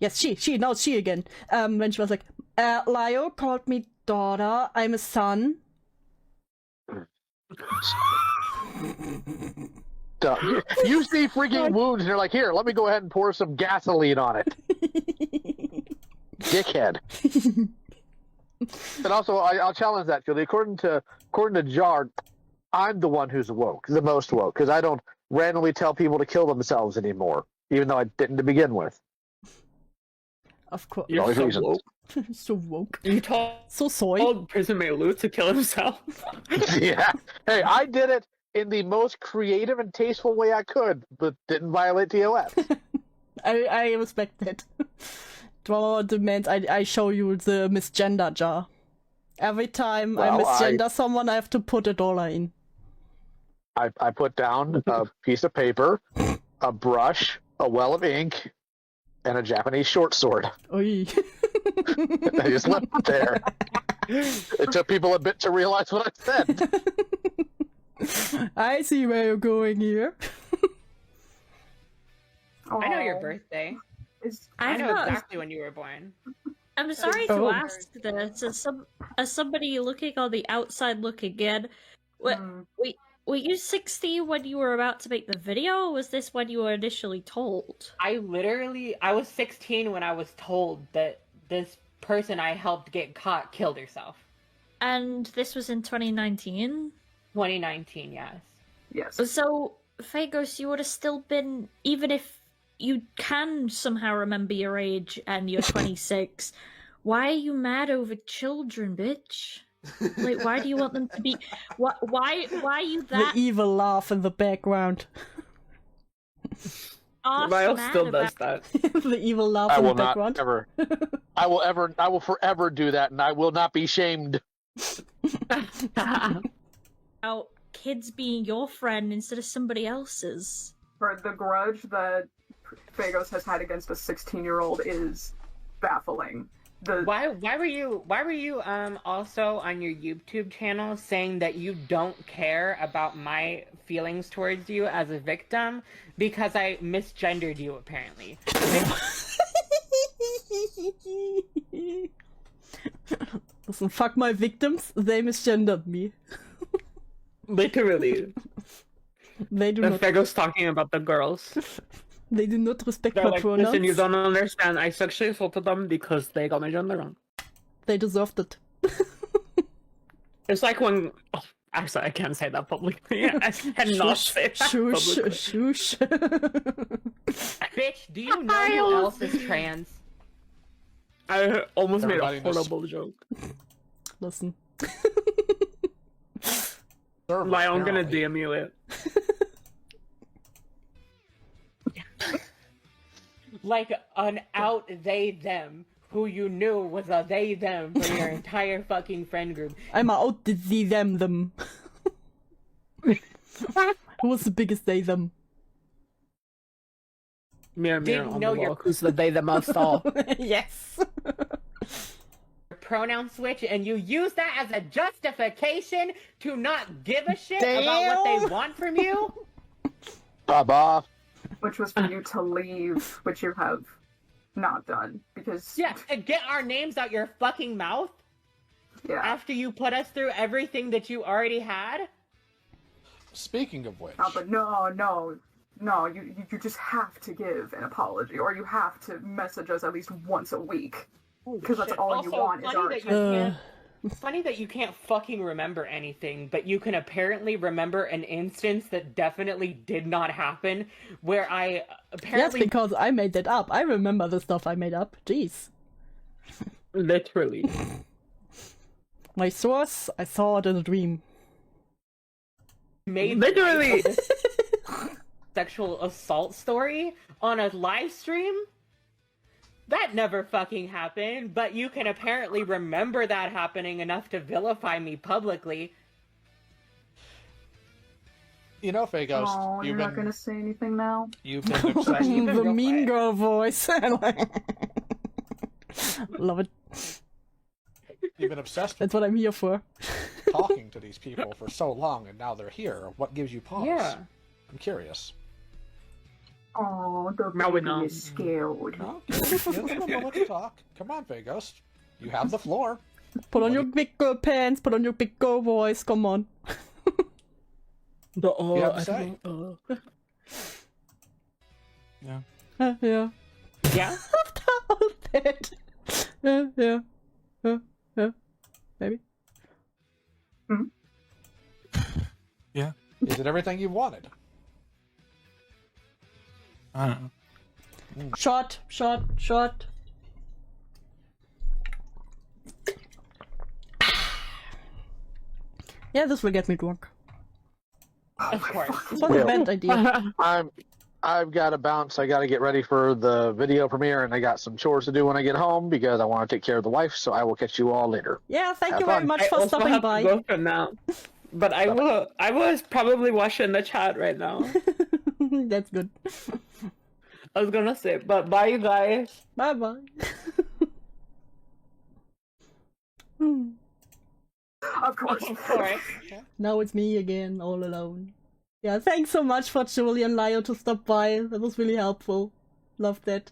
Yes, she. Now it's she again. When she was like, Lio called me daughter. I'm a son. You see freaking wounds, and you're like, here, let me go ahead and pour some gasoline on it. Dickhead. And also, I'll challenge that, Julie. According to Jar, I'm the one who's woke, the most woke, because I don't randomly tell people to kill themselves anymore, even though I didn't to begin with. Of course. You're so woke. So woke. You told Prison Melu to kill himself. Yeah. Hey, I did it in the most creative and tasteful way I could, but didn't violate TOS. I respect that. Draw demands I show you the misgender jar. Every time I misgender someone, I have to put $1 in. I put down a piece of paper, a brush, a well of ink, and a Japanese short sword. Oy. I just left it there. It took people a bit to realize what I said. I see where you're going here. I know your birthday. I know exactly when you were born. I'm sorry to ask this. As somebody looking on the outside looking in, were you 16 when you were about to make the video, or was this when you were initially told? I was 16 when I was told that this person I helped get caught killed herself. And this was in 2019? 2019, yes. Yes. So, Feghost, you would have still been, even if you can somehow remember your age and you're 26, why are you mad over children, bitch? Like, why do you want them to be... Why are you that... The evil laugh in the background. Miles still does that. The evil laugh in the background. I will forever do that, and I will not be shamed. About kids being your friend instead of somebody else's. For the grudge that Feghost has had against a 16-year-old is baffling. Why were you also on your YouTube channel saying that you don't care about my feelings towards you as a victim because I misgendered you, apparently? Listen, fuck my victims, they misgendered me. Literally. They do not. Feghost talking about the girls. They do not respect They're my like, pronouns. listen, you don't understand. I sexually assaulted them because they got my gender wrong. They deserved it. It's like when... Oh, actually, I can't say that publicly. I cannot say that publicly. Shush. Bitch, do you know who else is trans? I almost Everybody made a horrible joke. Listen. Lyle, I'm gonna DM you it. Like an out they them who you knew was a they them for your entire fucking friend group. I'm out the them. Who was the biggest they them? Mirror, mirror Didn't on know the your- wall. Who's the they, them, us all? Yes. Pronoun switch, and you use that as a justification to not give a shit about what they want from you? Baba. Which was for you to leave, which you have not done. Because Yeah, and get our names out your fucking mouth yeah. after you put us through everything that you already had? Speaking of which, No, but no, you just have to give an apology, or you have to message us at least once a week. Because that's Shit. all you Also, want is our funny that you attention. funny that you can't fucking remember anything, but you can apparently remember an instance that definitely did not happen, where I Yes, apparently because I made that up. I remember the stuff I made up. Jeez. Literally. My source, I saw it in a dream. made Literally. this sexual assault story on a live stream. That never fucking happened, but you can apparently remember that happening enough to vilify me publicly. you know, Feghost, Oh, you're not gonna say anything now? you've been obsessed. You've been The real mean quiet. girl voice. Love it. You've been obsessed with That's what I'm here for. talking to these people for so long, and now they're here. What gives you pause? Yeah. I'm curious. Oh, the No, we're baby not. is scared. No, give them a moment to talk. Come on, Feghost. You have the floor. Put on your big girl pants, put on your big girl voice, come on. The You have to say. Yeah. Yeah. Yeah? After all that. Yeah. Maybe. Yeah. Is it everything you wanted? I don't know. Shot. Yeah, this will get me drunk. Of course. It's not a bad idea. I've got to bounce. I got to get ready for the video premiere, and I got some chores to do when I get home because I want to take care of the wife. So I will catch you all later. Yeah, thank Have you very fun. much I for also stopping have by. to go for now. But I was probably watching the chat right now. That's good. I was gonna say, but bye you guys. Bye bye. Of course. Of course. Now it's me again, all alone. Yeah, thanks so much for Julie and Lio to stop by. That was really helpful. Loved that.